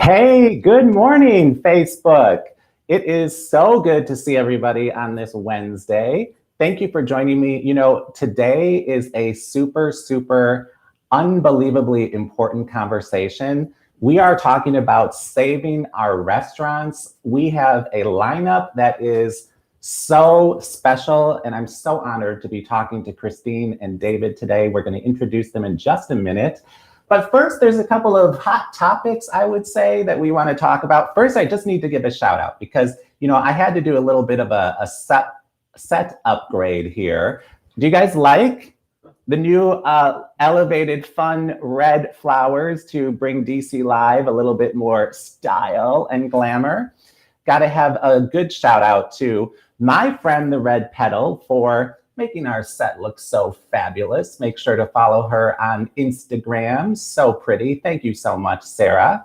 Hey, good morning, Facebook. It is so good to see everybody on this Wednesday. Thank you for joining me. Today is a super unbelievably important conversation. We are talking about saving our restaurants. We have a lineup that is so special, and I'm so honored to be talking to Kristine and David today. We're going to introduce them in just a minute. But first, there's a couple of hot topics, I would say, that we want to talk about. First, I just need to give a shout out because, I had to do a little bit of a set upgrade here. Do you guys like the new elevated fun red flowers to bring DC Live a little bit more style and glamour? Got to have a good shout out to my friend, the Red Petal, for making our set look so fabulous. Make sure to follow her on Instagram. So pretty. Thank you so much, Sarah.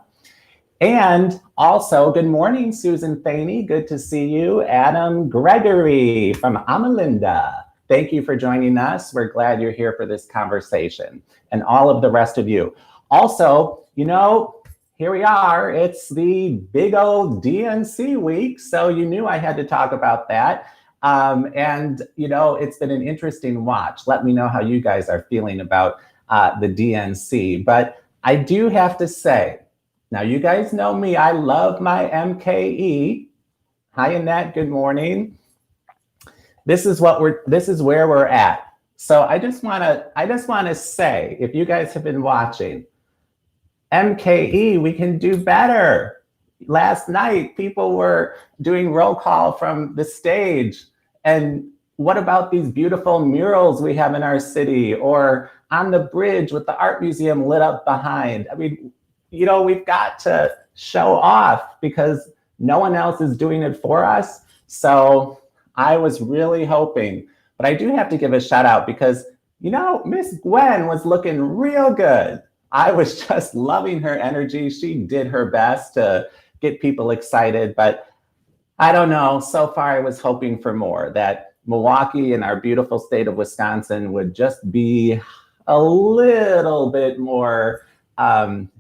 And also, good morning, Susan Thaney. Good to see you. Adam Gregory from Amalinda. Thank you for joining us. We're glad you're here for this conversation. And all of the rest of you. Also, here we are. It's the big old DNC week. So you knew I had to talk about that. It's been an interesting watch. Let me know how you guys are feeling about the DNC. But I do have to say, now you guys know me, I love my MKE. Hi, Annette, good morning. This is where we're at. So I just wanna say, if you guys have been watching, MKE, we can do better. Last night, people were doing roll call from the stage. And what about these beautiful murals we have in our city, or on the bridge with the art museum lit up behind? I mean, we've got to show off because no one else is doing it for us. So I was really hoping, but I do have to give a shout out because, Miss Gwen was looking real good. I was just loving her energy. She did her best to get people excited, but I don't know. So far, I was hoping for more, that Milwaukee and our beautiful state of Wisconsin would just be a little bit more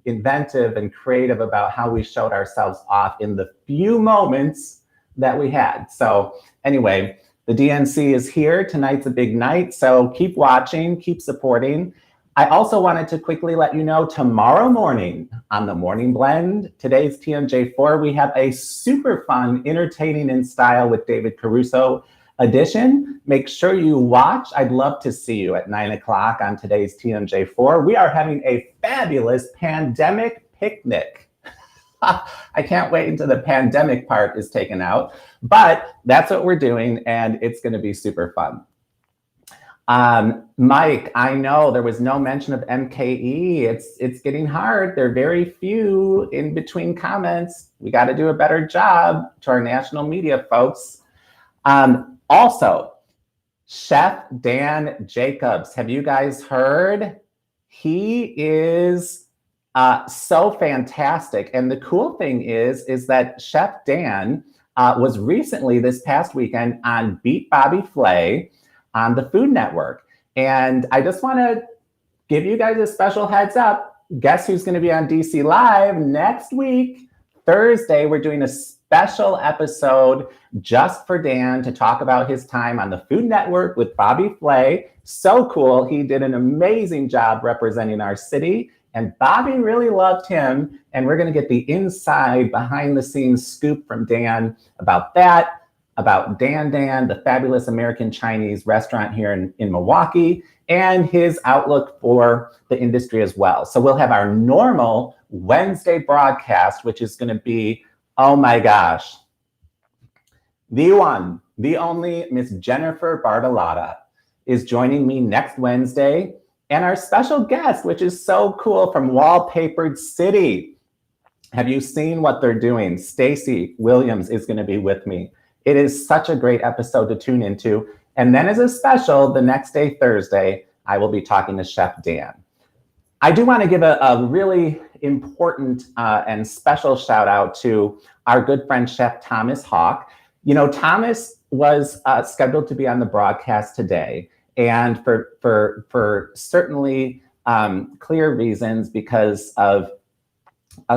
inventive and creative about how we showed ourselves off in the few moments that we had. So anyway, the DNC is here. Tonight's a big night. So keep watching, keep supporting. I also wanted to quickly let you know, tomorrow morning on the Morning Blend, today's TMJ4, we have a super fun, entertaining in style with David Caruso edition. Make sure you watch. I'd love to see you at 9 o'clock on today's TMJ4. We are having a fabulous pandemic picnic. I can't wait until the pandemic part is taken out, but that's what we're doing, and it's going to be super fun. Mike, I know there was no mention of MKE. It's getting hard. There are very few in between comments. We got to do a better job to our national media folks. Also, Chef Dan Jacobs. Have you guys heard? He is so fantastic. And the cool thing is that Chef Dan was recently this past weekend on Beat Bobby Flay on the Food Network. And I just want to give you guys a special heads up. Guess who's going to be on DC Live next week? Thursday, we're doing a special episode just for Dan to talk about his time on the Food Network with Bobby Flay. So cool. He did an amazing job representing our city, and Bobby really loved him. And we're going to get the inside, behind the scenes scoop from Dan about that, about Dan, the fabulous American Chinese restaurant here in Milwaukee, and his outlook for the industry as well. So we'll have our normal Wednesday broadcast, which is going to be, oh my gosh, the one, the only Miss Jennifer Bartolotta is joining me next Wednesday. And our special guest, which is so cool, from Wallpapered City. Have you seen what they're doing? Stacy Williams is going to be with me. It is such a great episode to tune into. And then as a special, the next day, Thursday, I will be talking to Chef Dan. I do want to give a really important and special shout out to our good friend, Chef Thomas Hawk. Thomas was scheduled to be on the broadcast today. And for certainly clear reasons, because of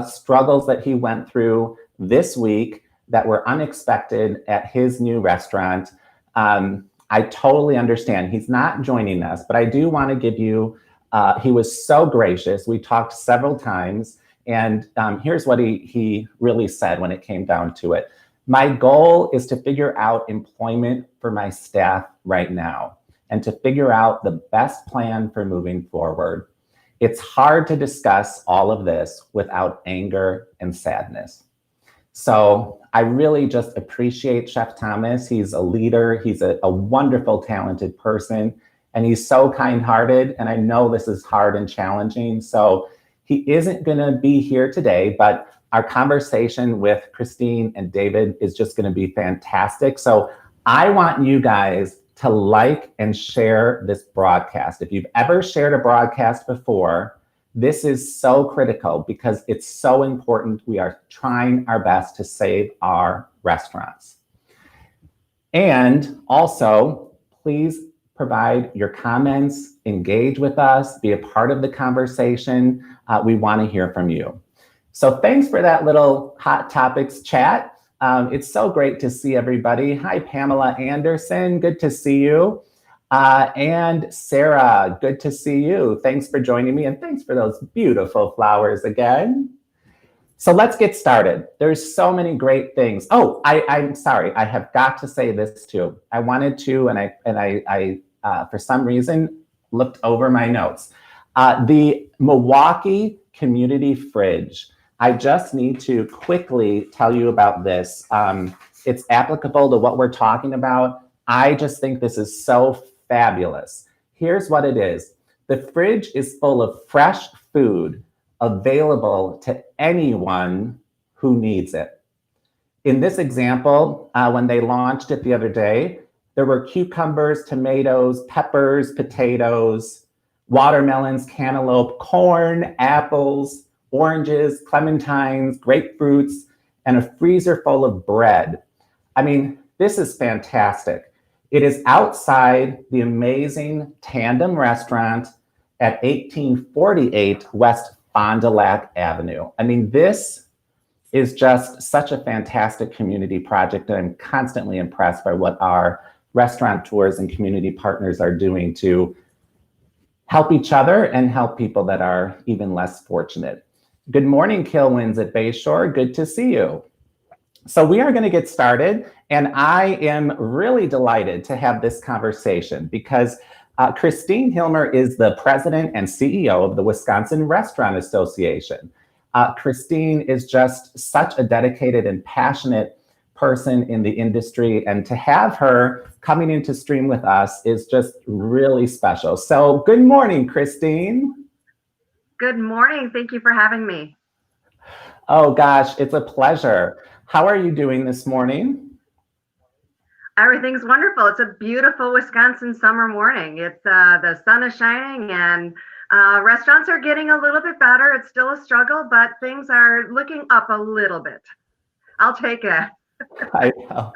struggles that he went through this week that were unexpected at his new restaurant. I totally understand. He's not joining us, but I do want to give you, he was so gracious. We talked several times, and here's what he really said when it came down to it. My goal is to figure out employment for my staff right now and to figure out the best plan for moving forward. It's hard to discuss all of this without anger and sadness. So I really just appreciate Chef Thomas. He's a leader. He's a wonderful, talented person, and he's so kind-hearted. And I know this is hard and challenging. So he isn't going to be here today, but our conversation with Kristine and David is just going to be fantastic. So I want you guys to like and share this broadcast. If you've ever shared a broadcast before, this is so critical because it's so important. We are trying our best to save our restaurants. And also, please provide your comments, engage with us, be a part of the conversation. We want to hear from you. So thanks for that little Hot Topics chat. It's so great to see everybody. Hi, Pamela Anderson. Good to see you. And Sarah, good to see you. Thanks for joining me, and thanks for those beautiful flowers again. So let's get started. There's so many great things. Oh, I'm sorry. I have got to say this too. I wanted to, and I for some reason looked over my notes. The Milwaukee Community Fridge. I just need to quickly tell you about this. It's applicable to what we're talking about. I just think this is so fabulous. Here's what it is. The fridge is full of fresh food available to anyone who needs it. In this example, when they launched it the other day, there were cucumbers, tomatoes, peppers, potatoes, watermelons, cantaloupe, corn, apples, oranges, clementines, grapefruits, and a freezer full of bread. I mean, this is fantastic. It is outside the amazing Tandem restaurant at 1848 West Fond du Lac Avenue. I mean, this is just such a fantastic community project, and I'm constantly impressed by what our restaurateurs and community partners are doing to help each other and help people that are even less fortunate. Good morning, Kilwins at Bayshore. Good to see you. So we are going to get started, and I am really delighted to have this conversation because Kristine Hillmer is the president and CEO of the Wisconsin Restaurant Association. Kristine is just such a dedicated and passionate person in the industry, and to have her coming into stream with us is just really special. So good morning, Kristine. Good morning. Thank you for having me. Oh gosh, it's a pleasure. How are you doing this morning? Everything's wonderful. It's a beautiful Wisconsin summer morning. It's the sun is shining, and restaurants are getting a little bit better. It's still a struggle, but things are looking up a little bit. I'll take it. I know.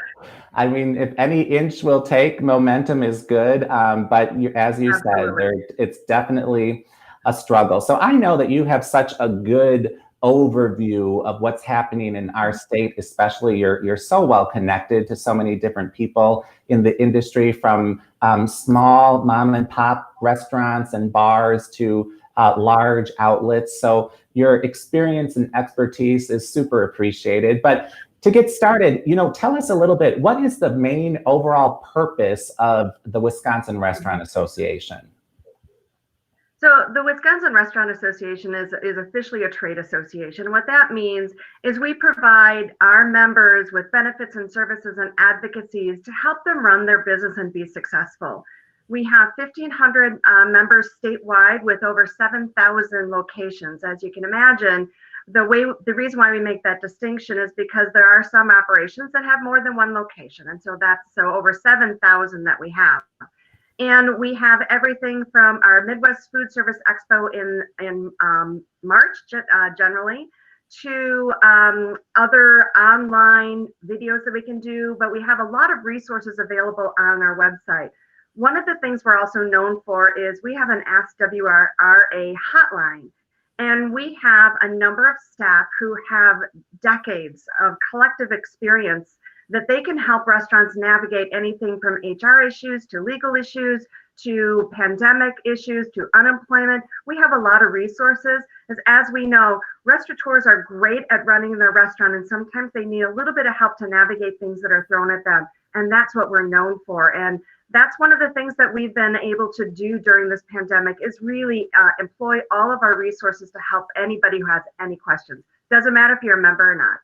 I mean, if any inch will take, momentum is good. But as you Absolutely. said, it's definitely a struggle. So I know that you have such a good overview of what's happening in our state, especially you're so well connected to so many different people in the industry, from small mom and pop restaurants and bars to large outlets. So your experience and expertise is super appreciated. But to get started, tell us a little bit, what is the main overall purpose of the Wisconsin Restaurant Association? So the Wisconsin Restaurant Association is officially a trade association. What that means is we provide our members with benefits and services and advocacies to help them run their business and be successful. We have 1,500 members statewide with over 7,000 locations. As you can imagine, the reason why we make that distinction is because there are some operations that have more than one location. And so that's over 7,000 that we have. And we have everything from our Midwest Food Service Expo in March, generally, to other online videos that we can do. But we have a lot of resources available on our website. One of the things we're also known for is we have an Ask WRA hotline. And we have a number of staff who have decades of collective experience that they can help restaurants navigate anything from HR issues to legal issues to pandemic issues to unemployment. We have a lot of resources. As we know, restaurateurs are great at running their restaurant, and sometimes they need a little bit of help to navigate things that are thrown at them. And that's what we're known for. And that's one of the things that we've been able to do during this pandemic is really employ all of our resources to help anybody who has any questions. Doesn't matter if you're a member or not.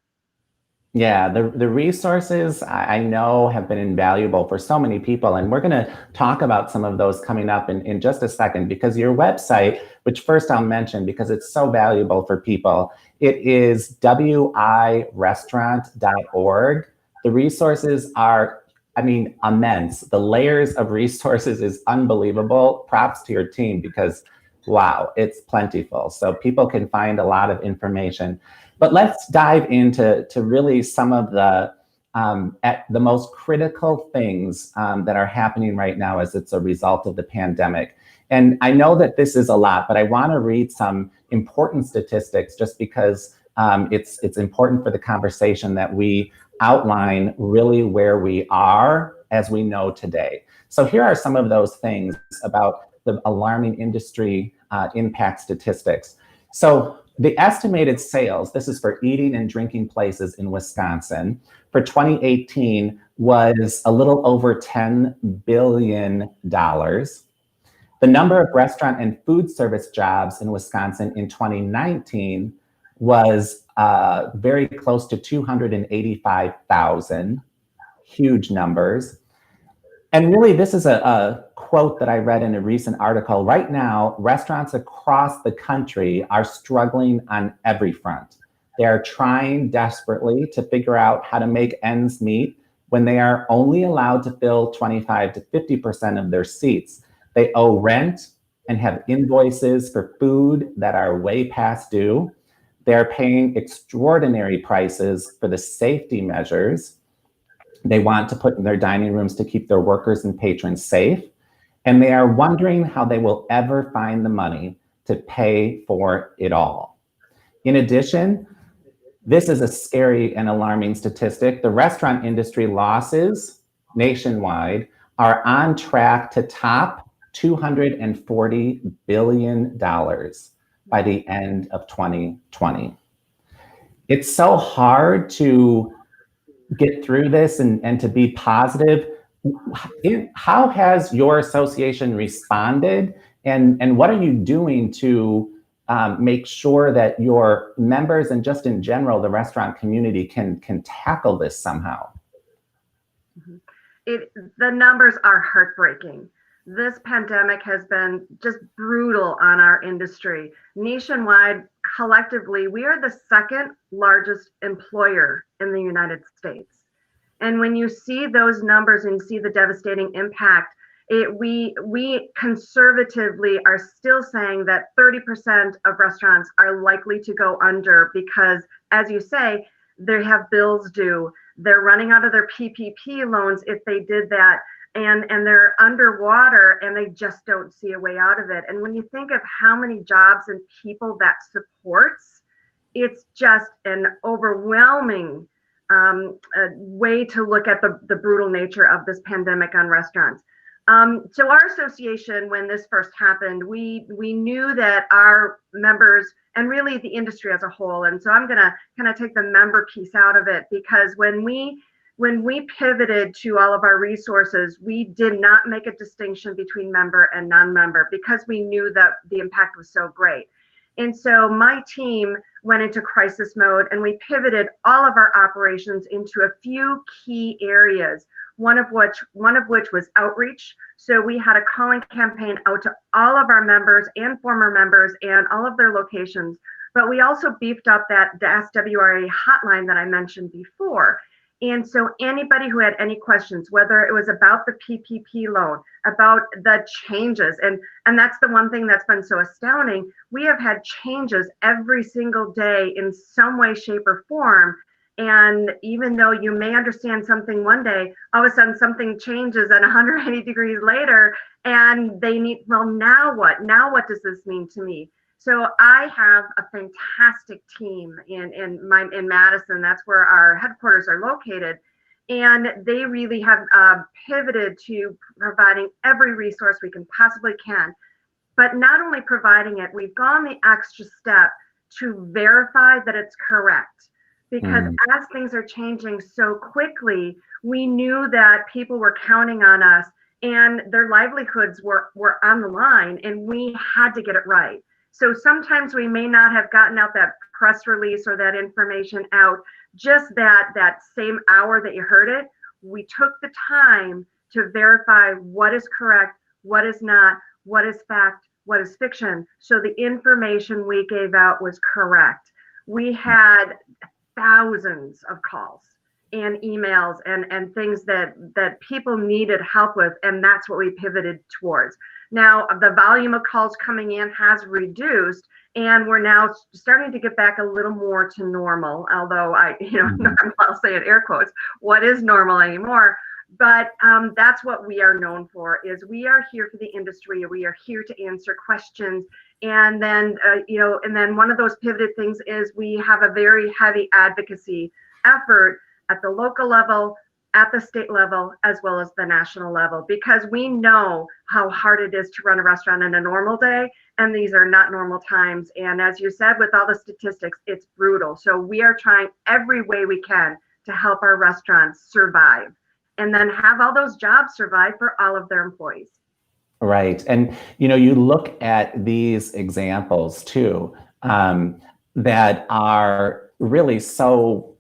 Yeah, the resources I know have been invaluable for so many people. And we're going to talk about some of those coming up in just a second, because your website, which first I'll mention because it's so valuable for people, it is wirestaurant.org. The resources are, I mean, immense. The layers of resources is unbelievable. Props to your team because, wow, it's plentiful. So people can find a lot of information. But let's dive into really some of the most critical things that are happening right now as it's a result of the pandemic. And I know that this is a lot, but I want to read some important statistics just because it's important for the conversation that we outline really where we are as we know today. So here are some of those things about the alarming industry impact statistics. So the estimated sales, this is for eating and drinking places in Wisconsin, for 2018 was a little over $10 billion. The number of restaurant and food service jobs in Wisconsin in 2019 was very close to 285,000, huge numbers. And really, this is a quote that I read in a recent article. Right now, restaurants across the country are struggling on every front. They are trying desperately to figure out how to make ends meet when they are only allowed to fill 25 to 50% of their seats. They owe rent and have invoices for food that are way past due. They're paying extraordinary prices for the safety measures they want to put in their dining rooms to keep their workers and patrons safe. And they are wondering how they will ever find the money to pay for it all. In addition, this is a scary and alarming statistic. The restaurant industry losses nationwide are on track to top $240 billion by the end of 2020. It's so hard to get through this and to be positive. How has your association responded, and what are you doing to make sure that your members and just in general the restaurant community can tackle this somehow? The numbers are heartbreaking. This pandemic has been just brutal on our industry. Nationwide, collectively, we are the second largest employer in the United States. And when you see those numbers and see the devastating impact, we conservatively are still saying that 30% of restaurants are likely to go under because, as you say, they have bills due. They're running out of their PPP loans if they did that. And they're underwater and they just don't see a way out of it. And when you think of how many jobs and people that supports, it's just an overwhelming way to look at the brutal nature of this pandemic on restaurants. So our association, when this first happened, we knew that our members and really the industry as a whole, and so I'm gonna kind of take the member piece out of it, because when we pivoted to all of our resources, we did not make a distinction between member and non-member because we knew that the impact was so great. And so my team went into crisis mode and we pivoted all of our operations into a few key areas, one of which was outreach. So we had a calling campaign out to all of our members and former members and all of their locations, but we also beefed up the SWRA hotline that I mentioned before. And so anybody who had any questions, whether it was about the PPP loan, about the changes, and that's the one thing that's been so astounding, we have had changes every single day in some way, shape, or form. And even though you may understand something one day, all of a sudden something changes at 180 degrees later, and they need, well, now what? Now what does this mean to me? So I have a fantastic team in Madison. That's where our headquarters are located. And they really have pivoted to providing every resource we can possibly can. But not only providing it, we've gone the extra step to verify that it's correct. Because as things are changing so quickly, we knew that people were counting on us and their livelihoods were on the line, and we had to get it right. So sometimes we may not have gotten out that press release or that information out just that same hour that you heard it. We took the time to verify what is correct, what is not, what is fact, what is fiction. So the information we gave out was correct. We had thousands of calls and emails and things that people needed help with, and that's what we pivoted towards. Now the volume of calls coming in has reduced, and we're now starting to get back a little more to normal, although normal, I'll say it air quotes, what is normal anymore? But that's what we are known for, is we are here for the industry. We are here to answer questions. And then, and then one of those pivoted things is we have a very heavy advocacy effort at the local level, at the state level, as well as the national level, because we know how hard it is to run a restaurant in a normal day. And these are not normal times. And as you said, with all the statistics, it's brutal. So we are trying every way we can to help our restaurants survive, and then have all those jobs survive for all of their employees. Right. And, you look at these examples too, that are really so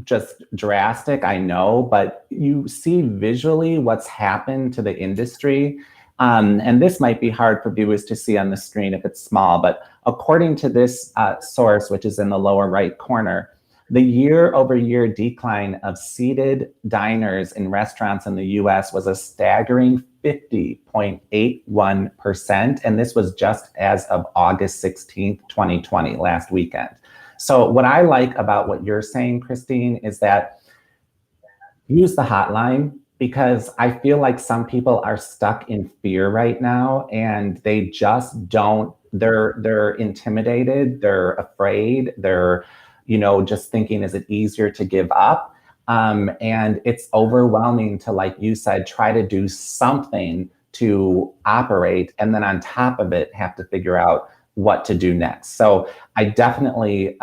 just drastic, I know, but you see visually what's happened to the industry. And this might be hard for viewers to see on the screen if it's small, but according to this source, which is in the lower right corner, the year-over-year decline of seated diners in restaurants in the US was a staggering 50.81%. And this was just as of August 16th, 2020, last weekend. So what I like about what you're saying, Kristine, is that use the hotline, because I feel like some people are stuck in fear right now, and they just don't, they're intimidated, they're afraid, they're just thinking, is it easier to give up? And it's overwhelming to, like you said, try to do something to operate, and then on top of it, have to figure out what to do next. So I definitely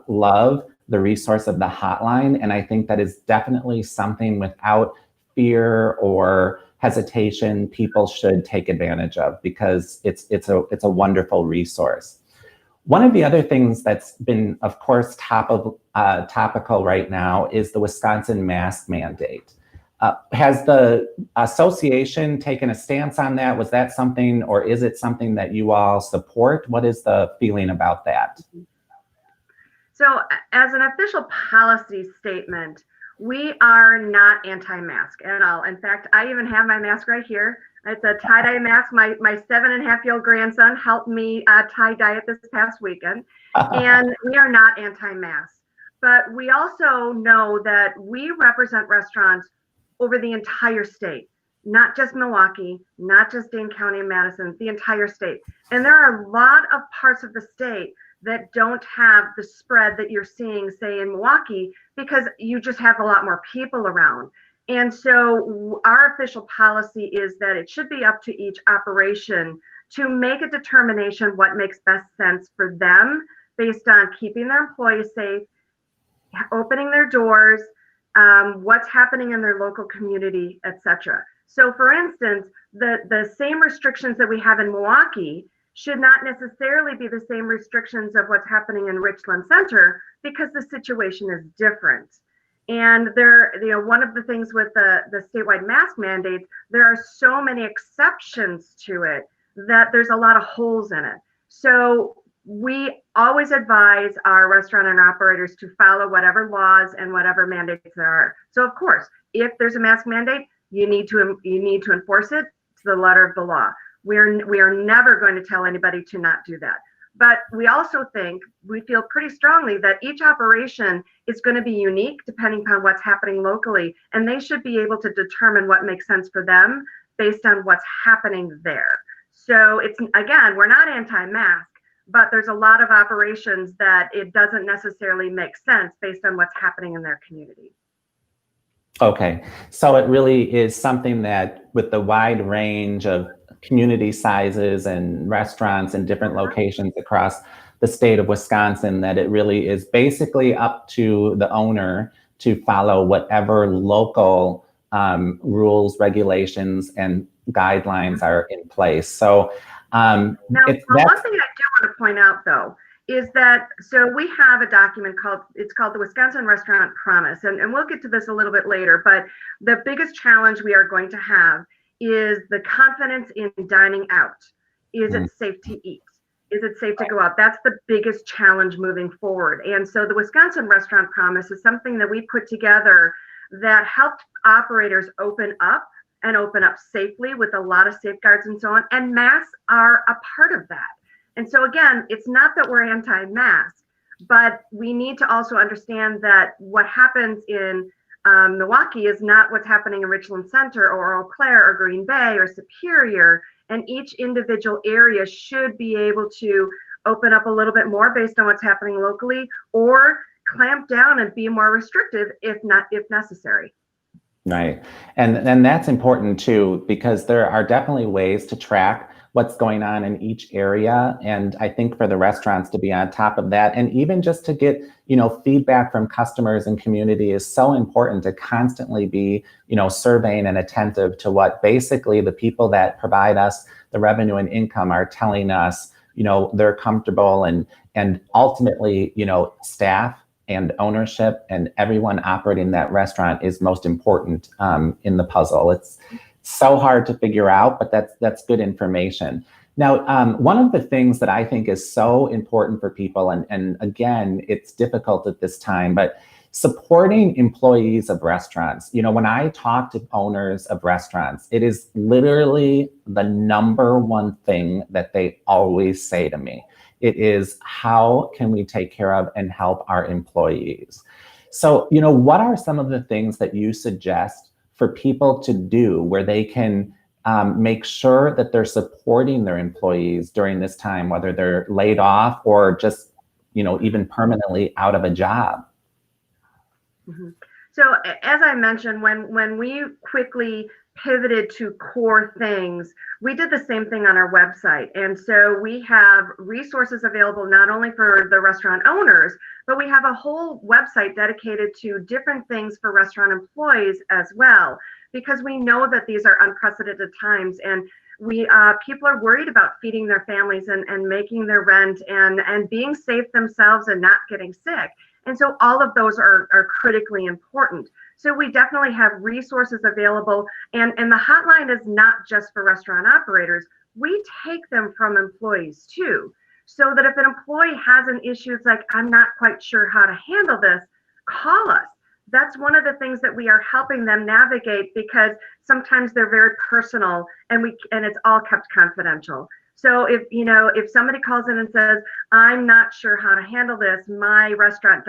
love the resource of the hotline. And I think that is definitely something, without fear or hesitation, people should take advantage of, because it's a wonderful resource. One of the other things that's been, of course, topical right now is the Wisconsin mask mandate. Has the association taken a stance on that? Was that something, or is it something that you all support? What is the feeling about that? So as an official policy statement, we are not anti-mask at all. In fact, I even have my mask right here. It's a tie-dye mask. My 7.5-year-old grandson helped me tie-dye it this past weekend. And we are not anti-mask. But we also know that we represent restaurants over the entire state, not just Milwaukee, not just Dane County and Madison, the entire state. And there are a lot of parts of the state that don't have the spread that you're seeing, say, in Milwaukee, because you just have a lot more people around. And so our official policy is that it should be up to each operation to make a determination what makes best sense for them based on keeping their employees safe, opening their doors, what's happening in their local community, etc. So for instance, the same restrictions that we have in Milwaukee should not necessarily be the same restrictions of what's happening in Richland Center, because the situation is different. And one of the things with the statewide mask mandates, there are so many exceptions to it that there's a lot of holes in it. So we always advise our restaurant and operators to follow whatever laws and whatever mandates there are. So of course, if there's a mask mandate, you need to enforce it to the letter of the law. We are never going to tell anybody to not do that. But we also we feel pretty strongly that each operation is going to be unique depending upon what's happening locally, and they should be able to determine what makes sense for them based on what's happening there. So it's, again, we're not anti-mask, but there's a lot of operations that it doesn't necessarily make sense based on what's happening in their community. Okay, so it really is something that with the wide range of community sizes and restaurants in different locations across the state of Wisconsin, that it really is basically up to the owner to follow whatever local rules, regulations, and guidelines are in place. So now, one thing I do want to point out, though, is that, so we have a document called the Wisconsin Restaurant Promise, and we'll get to this a little bit later, but the biggest challenge we are going to have is the confidence in dining out. Is it safe to eat? Is it safe to go out? That's the biggest challenge moving forward. And so the Wisconsin Restaurant Promise is something that we put together that helped operators open up and open up safely with a lot of safeguards and so on, and masks are a part of that. And so again, it's not that we're anti-mask, but we need to also understand that what happens in Milwaukee is not what's happening in Richland Center or Eau Claire or Green Bay or Superior. And each individual area should be able to open up a little bit more based on what's happening locally, or clamp down and be more restrictive if necessary. Right. And that's important too, because there are definitely ways to track what's going on in each area. And I think for the restaurants to be on top of that, and even just to get, feedback from customers and community is so important, to constantly be, surveying and attentive to what basically the people that provide us the revenue and income are telling us, they're comfortable, and ultimately, staff and ownership and everyone operating that restaurant is most important in the puzzle. It's so hard to figure out, but that's good information. Now, one of the things that I think is so important for people, and again, it's difficult at this time, but supporting employees of restaurants. When I talk to owners of restaurants, it is literally the number one thing that they always say to me. It is, how can we take care of and help our employees? So, what are some of the things that you suggest for people to do where they can make sure that they're supporting their employees during this time, whether they're laid off or just, even permanently out of a job? Mm-hmm. So as I mentioned, when we quickly pivoted to core things, we did the same thing on our website. And so we have resources available not only for the restaurant owners, but we have a whole website dedicated to different things for restaurant employees as well, because we know that these are unprecedented times, and people are worried about feeding their families and making their rent and being safe themselves and not getting sick. And so all of those are critically important. So we definitely have resources available, and the hotline is not just for restaurant operators. We take them from employees too, so that if an employee has an issue, it's like, I'm not quite sure how to handle this, call us. That's one of the things that we are helping them navigate, because sometimes they're very personal, and it's all kept confidential. So if somebody calls in and says, I'm not sure how to handle this, my restaurant ...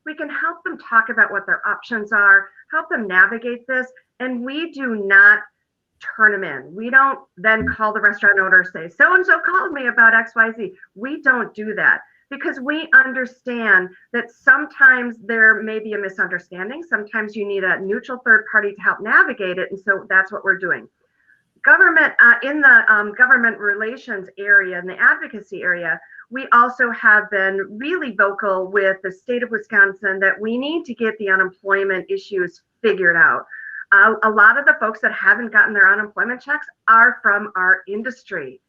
we can help them talk about what their options are, help them navigate this, and we do not turn them in. We don't then call the restaurant owner and say, so-and-so called me about XYZ. We don't do that, because we understand that sometimes there may be a misunderstanding. Sometimes you need a neutral third party to help navigate it, and so that's what we're doing. Government, in the government relations area, in the advocacy area, we also have been really vocal with the state of Wisconsin that we need to get the unemployment issues figured out. A lot of the folks that haven't gotten their unemployment checks are from our industry.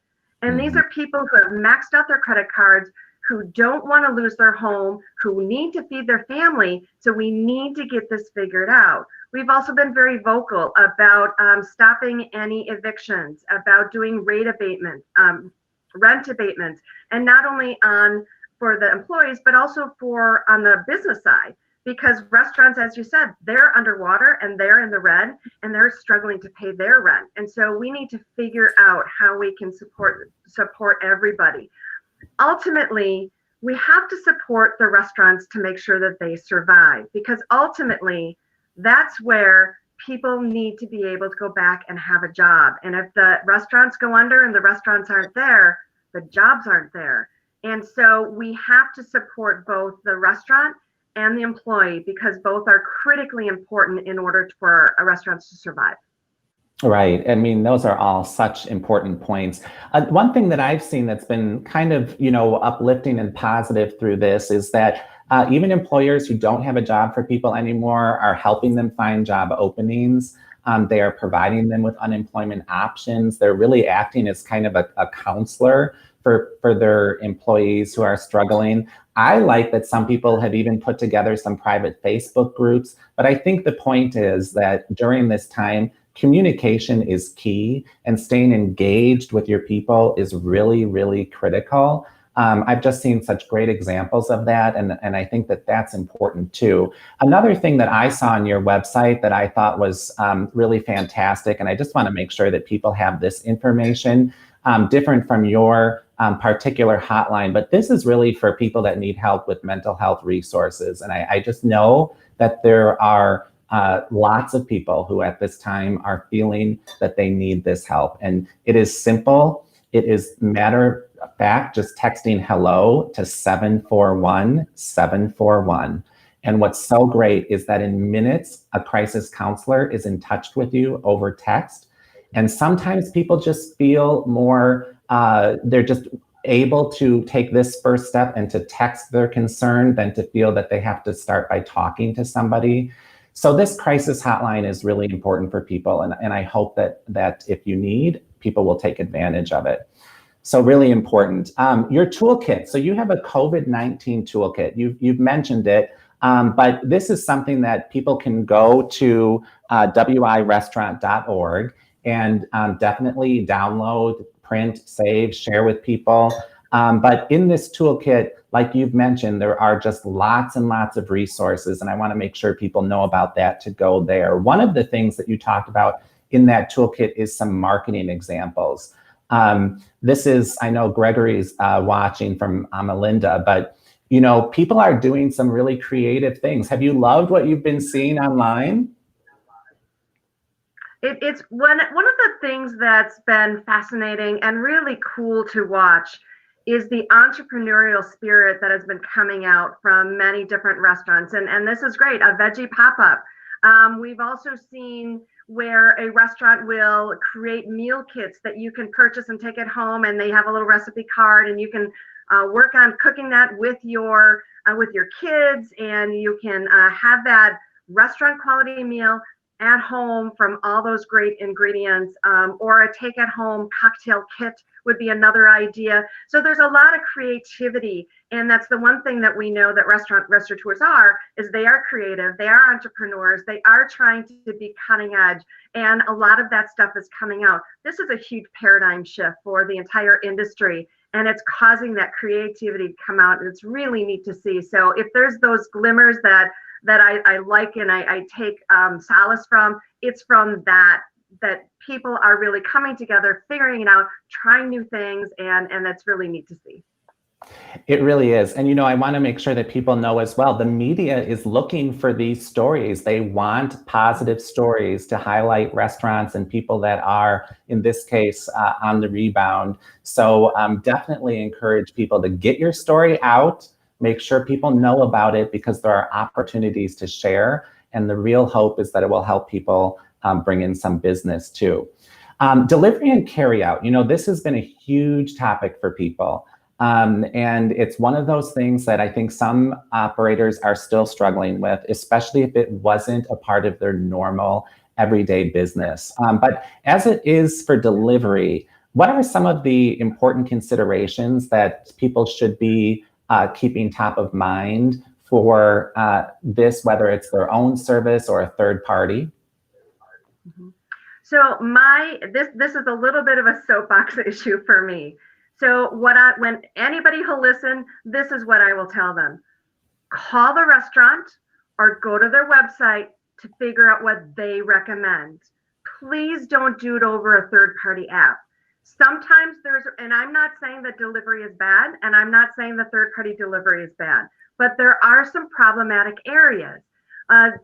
And these are people who have maxed out their credit cards, who don't want to lose their home, who need to feed their family. So we need to get this figured out. We've also been very vocal about stopping any evictions, about doing rate abatement, rent abatements, and not only for the employees, but also on the business side, because restaurants, as you said, they're underwater and they're in the red and they're struggling to pay their rent. And so we need to figure out how we can support everybody. Ultimately, we have to support the restaurants to make sure that they survive, because ultimately that's where people need to be able to go back and have a job. And if the restaurants go under and the restaurants aren't there, the jobs aren't there. And so we have to support both the restaurant and the employee, because both are critically important in order for a restaurant to survive. Right. I mean, those are all such important points. One thing that I've seen that's been kind of, uplifting and positive through this is that even employers who don't have a job for people anymore are helping them find job openings. They are providing them with unemployment options. They're really acting as kind of a counselor for their employees who are struggling. I like that some people have even put together some private Facebook groups, but I think the point is that during this time, communication is key, and staying engaged with your people is really, really critical. I've just seen such great examples of that, and I think that that's important too. Another thing that I saw on your website that I thought was really fantastic, and I just want to make sure that people have this information, different from your particular hotline, but this is really for people that need help with mental health resources. And I just know that there are lots of people who at this time are feeling that they need this help. And it is simple. It is matter of fact, just texting hello to 741-741. And what's so great is that in minutes, a crisis counselor is in touch with you over text. And sometimes people just feel more, they're just able to take this first step and to text their concern than to feel that they have to start by talking to somebody. So this crisis hotline is really important for people, and I hope that if you need, people will take advantage of it. So really important. Your toolkit. So you have a COVID-19 toolkit. You've mentioned it, but this is something that people can go to wirestaurant.org and definitely download, print, save, share with people. But in this toolkit, like you've mentioned, there are just lots and lots of resources, and I want to make sure people know about that to go there. One of the things that you talked about in that toolkit is some marketing examples. This is, I know Gregory's watching from Amalinda, but people are doing some really creative things. Have you loved what you've been seeing online? It's one of the things that's been fascinating and really cool to watch is the entrepreneurial spirit that has been coming out from many different restaurants. And this is great, a veggie pop-up. We've also seen where a restaurant will create meal kits that you can purchase and take it home, and they have a little recipe card, and you can work on cooking that with your kids, and you can have that restaurant quality meal at home from all those great ingredients, or a take at home cocktail kit would be another idea. So there's a lot of creativity, and that's the one thing that we know that restaurateurs is they are creative, they are entrepreneurs, they are trying to be cutting edge, and a lot of that stuff is coming out. This is a huge paradigm shift for the entire industry, and it's causing that creativity to come out, and it's really neat to see. So if there's those glimmers that I like and I take solace from, it's from that people are really coming together, figuring it out, trying new things, and that's really neat to see. It really is. And I want to make sure that people know as well, the media is looking for these stories. They want positive stories to highlight restaurants and people that are, in this case, on the rebound. So definitely encourage people to get your story out, make sure people know about it, because there are opportunities to share. And the real hope is that it will help people bring in some business too. Delivery and carry out, this has been a huge topic for people. And it's one of those things that I think some operators are still struggling with, especially if it wasn't a part of their normal everyday business. But as it is for delivery, what are some of the important considerations that people should be keeping top of mind for this, whether it's their own service or a third party? Mm-hmm. So this is a little bit of a soapbox issue for me. So when anybody will listen, this is what I will tell them. Call the restaurant or go to their website to figure out what they recommend. Please don't do it over a third-party app. Sometimes and I'm not saying that delivery is bad, and I'm not saying the third-party delivery is bad, but there are some problematic areas.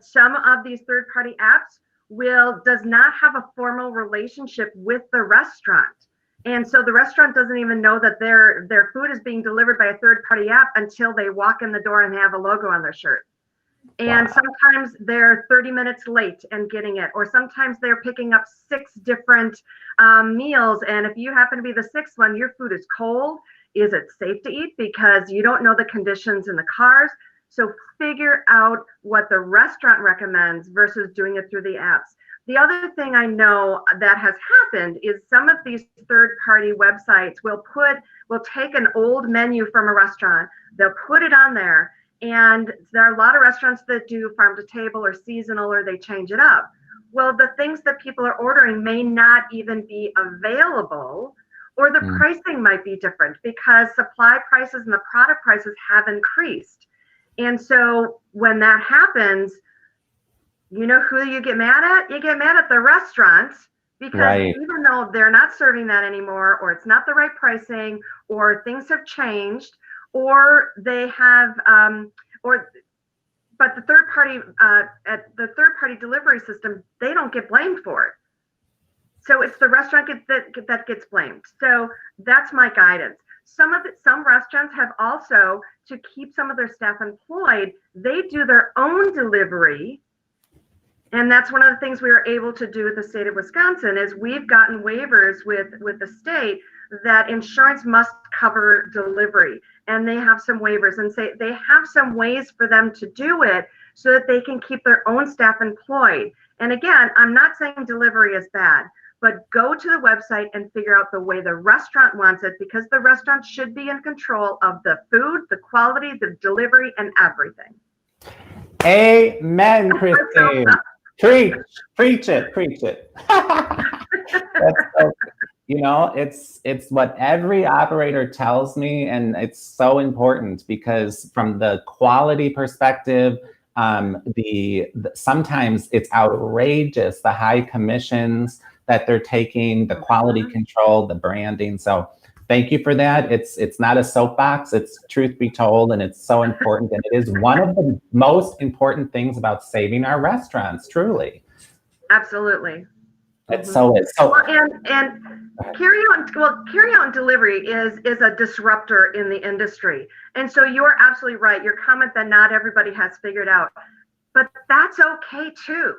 Some of these third-party apps does not have a formal relationship with the restaurant. And so the restaurant doesn't even know that their food is being delivered by a third-party app until they walk in the door and have a logo on their shirt. And sometimes they're 30 minutes late and getting it, or sometimes they're picking up 6 different meals. And if you happen to be the 6th one, your food is cold. Is it safe to eat? Because you don't know the conditions in the cars. So figure out what the restaurant recommends versus doing it through the apps. The other thing I know that has happened is some of these third-party websites will take an old menu from a restaurant, they'll put it on there, and there are a lot of restaurants that do farm to table or seasonal, or they change it up. Well, the things that people are ordering may not even be available, or the pricing might be different because supply prices and the product prices have increased. And so when that happens, you know who you get mad at? You get mad at the restaurants, because even though they're not serving that anymore, or it's not the right pricing, or things have changed, or they have, but the third party delivery system, they don't get blamed for it. So it's the restaurant that gets blamed. So that's my guidance. Some restaurants have also, to keep some of their staff employed, they do their own delivery. And that's one of the things we were able to do with the state of Wisconsin, is we've gotten waivers with the state that insurance must cover delivery. And they have some waivers, and say they have some ways for them to do it so that they can keep their own staff employed. And again, I'm not saying delivery is bad, but go to the website and figure out the way the restaurant wants it, because the restaurant should be in control of the food, the quality, the delivery, and everything. Amen, Kristine. Preach it. That's so, you know, it's what every operator tells me, and it's so important because from the quality perspective, sometimes it's outrageous, the high commissions that they're taking, the quality control, the branding. So thank you for that. It's not a soapbox, it's truth be told, and it's so important. And it is one of the most important things about saving our restaurants, truly. Absolutely. It's so and carry out and delivery is a disruptor in the industry. And so you're absolutely right. Your comment that not everybody has figured out, but that's okay too,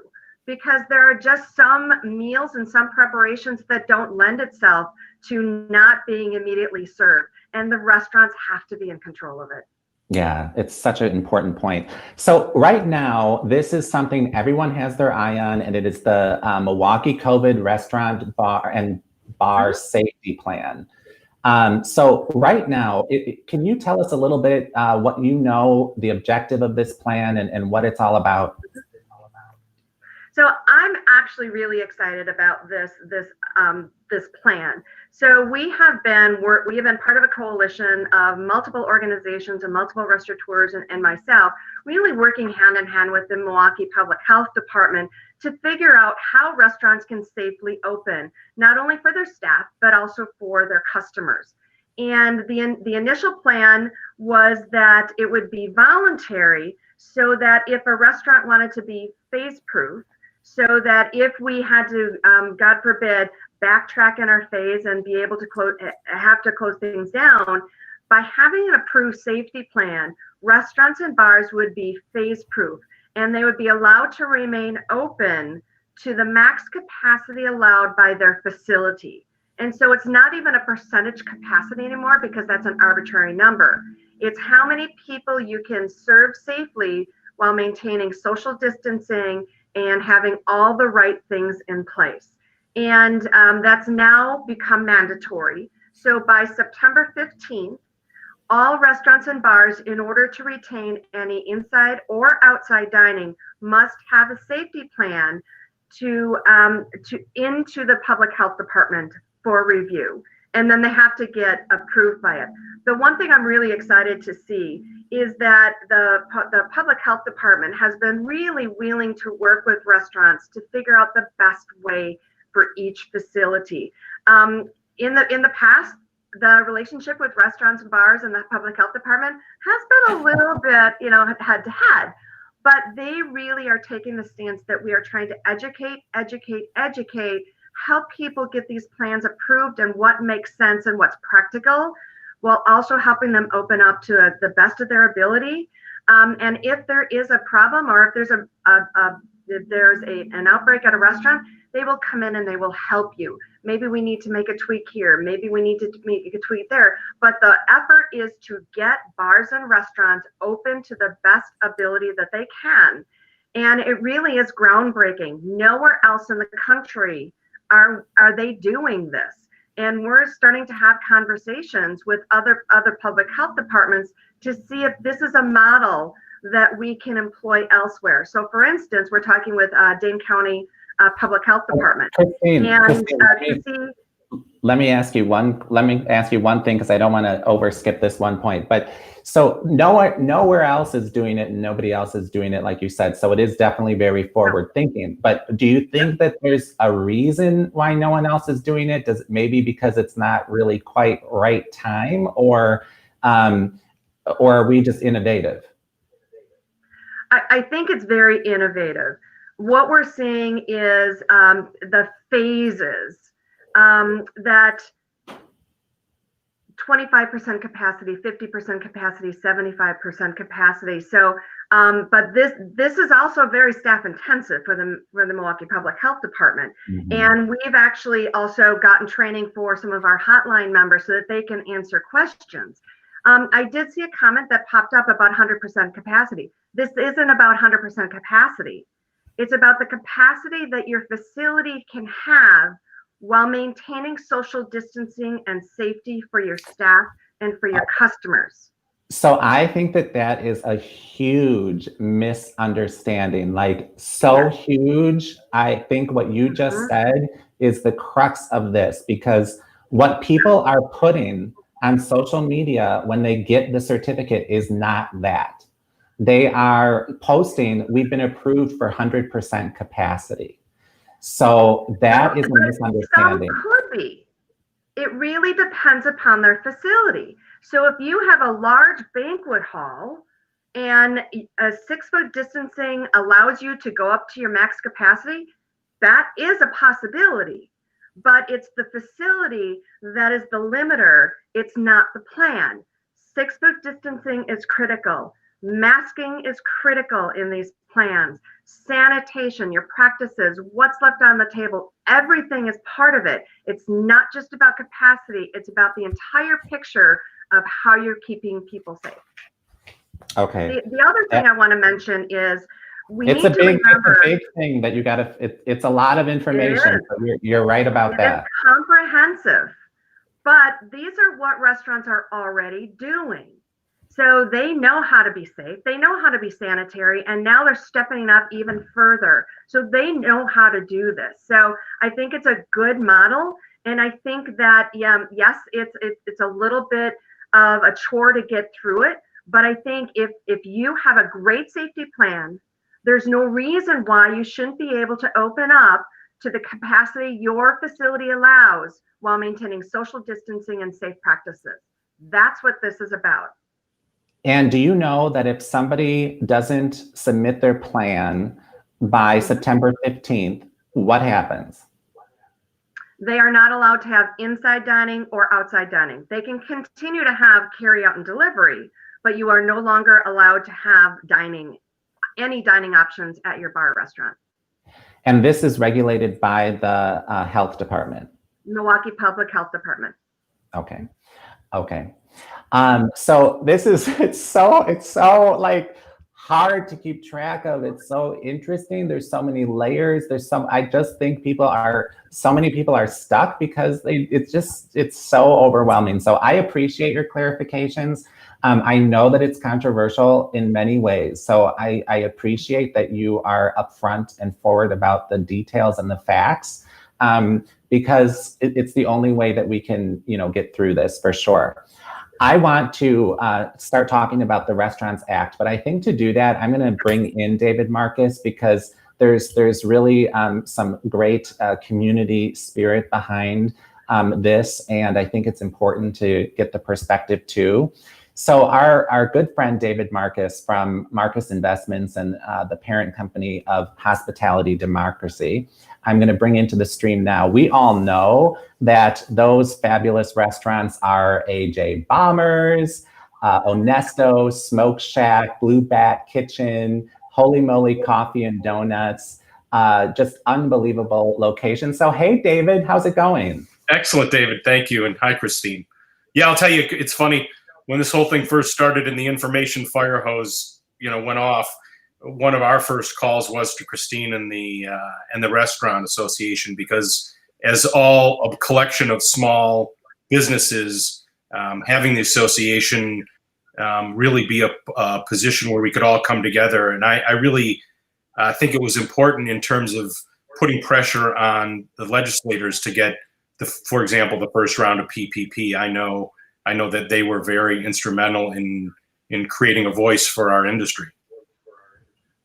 because there are just some meals and some preparations that don't lend itself to not being immediately served, and the restaurants have to be in control of it. Yeah, it's such an important point. So right now, this is something everyone has their eye on, and it is the Milwaukee COVID Restaurant Bar Safety Plan. So right now, can you tell us a little bit what you know, the objective of this plan, and what it's all about? So I'm actually really excited about this plan. So we have been part of a coalition of multiple organizations and multiple restaurateurs and myself, really working hand in hand with the Milwaukee Public Health Department to figure out how restaurants can safely open, not only for their staff, but also for their customers. And the initial plan was that it would be voluntary, so that if a restaurant wanted to be phase-proof, so that if we had to, God forbid, backtrack in our phase and be able to have to close things down, by having an approved safety plan, restaurants and bars would be phase-proof, and they would be allowed to remain open to the max capacity allowed by their facility. And so it's not even a percentage capacity anymore, because that's an arbitrary number. It's how many people you can serve safely while maintaining social distancing and having all the right things in place. And that's now become mandatory. So by September 15th, all restaurants and bars, in order to retain any inside or outside dining, must have a safety plan into the public health department for review. And then they have to get approved by it. The one thing I'm really excited to see is that the public health department has been really willing to work with restaurants to figure out the best way for each facility. In the past, the relationship with restaurants and bars and the public health department has been a little bit, head to head, but they really are taking the stance that we are trying to educate help people get these plans approved and what makes sense and what's practical, while also helping them open up to the best of their ability. And if there is a problem, or if there's an outbreak at a restaurant, they will come in and they will help you. Maybe we need to make a tweak here. Maybe we need to make a tweak there. But the effort is to get bars and restaurants open to the best ability that they can. And it really is groundbreaking. Nowhere else in the country are they doing this. And we're starting to have conversations with other public health departments to see if this is a model that we can employ elsewhere. So for instance, we're talking with Dane County Public Health Department. Kristine, let me ask you one thing, because I don't want to overskip this one point. But so nowhere else is doing it and nobody else is doing it, like you said. So it is definitely very forward thinking. But do you think that there's a reason why no one else is doing it? Does it maybe because it's not really quite right time, or are we just innovative? I think it's very innovative. What we're seeing is the phases, that 25% capacity, 50% capacity, 75% capacity. So, but this is also very staff intensive for the Milwaukee Public Health Department. Mm-hmm. And we've actually also gotten training for some of our hotline members so that they can answer questions. I did see a comment that popped up about 100% capacity. This isn't about 100% capacity. It's about the capacity that your facility can have while maintaining social distancing and safety for your staff and for your customers. So I think that is a huge misunderstanding, like so huge. I think what you just said is the crux of this, because what people are putting on social media when they get the certificate is not that. They are posting, we've been approved for 100% capacity. So that is a misunderstanding. Some could be. It really depends upon their facility. So if you have a large banquet hall and a 6-foot distancing allows you to go up to your max capacity, that is a possibility. But it's the facility that is the limiter. It's not the plan. 6-foot distancing is critical. Masking is critical in these plans. Sanitation, your practices, what's left on the table, everything is part of it. It's not just about capacity. It's about the entire picture of how you're keeping people safe. Okay. The other thing I want to mention is it's a big thing that you got to, it's a lot of information. So you're right about that. It's comprehensive, but these are what restaurants are already doing. So they know how to be safe, they know how to be sanitary, and now they're stepping up even further. So they know how to do this. So I think it's a good model. And I think that, yes, it's a little bit of a chore to get through it. But I think if you have a great safety plan, there's no reason why you shouldn't be able to open up to the capacity your facility allows while maintaining social distancing and safe practices. That's what this is about. And do you know that if somebody doesn't submit their plan by September 15th, what happens? They are not allowed to have inside dining or outside dining. They can continue to have carry out and delivery, but you are no longer allowed to have any dining options at your bar or restaurant. And this is regulated by the health department? Milwaukee Public Health Department. Okay. So this is, it's so like hard to keep track of. It's so interesting. There's so many layers. I just think so many people are stuck because it's so overwhelming. So I appreciate your clarifications. I know that it's controversial in many ways. So I appreciate that you are upfront and forward about the details and the facts, because it's the only way that we can, get through this for sure. I want to start talking about the Restaurants Act, but I think to do that, I'm going to bring in David Marcus, because there's really some great community spirit behind this, and I think it's important to get the perspective too. So our good friend David Marcus from Marcus Investments and the parent company of Hospitality Democracy, I'm going to bring into the stream now. We all know that those fabulous restaurants are AJ Bombers, Onesto, Smoke Shack, Blue Bat Kitchen, Holy Moly Coffee and Donuts, just unbelievable locations. So hey, David, how's it going? Excellent, David. Thank you. And hi, Kristine. Yeah, I'll tell you, it's funny. When this whole thing first started and the information fire hose, went off, one of our first calls was to Kristine and the Restaurant Association, because as a collection of small businesses, having the association really be a position where we could all come together. And I really think it was important in terms of putting pressure on the legislators to get for example, the first round of PPP. I know that they were very instrumental in creating a voice for our industry.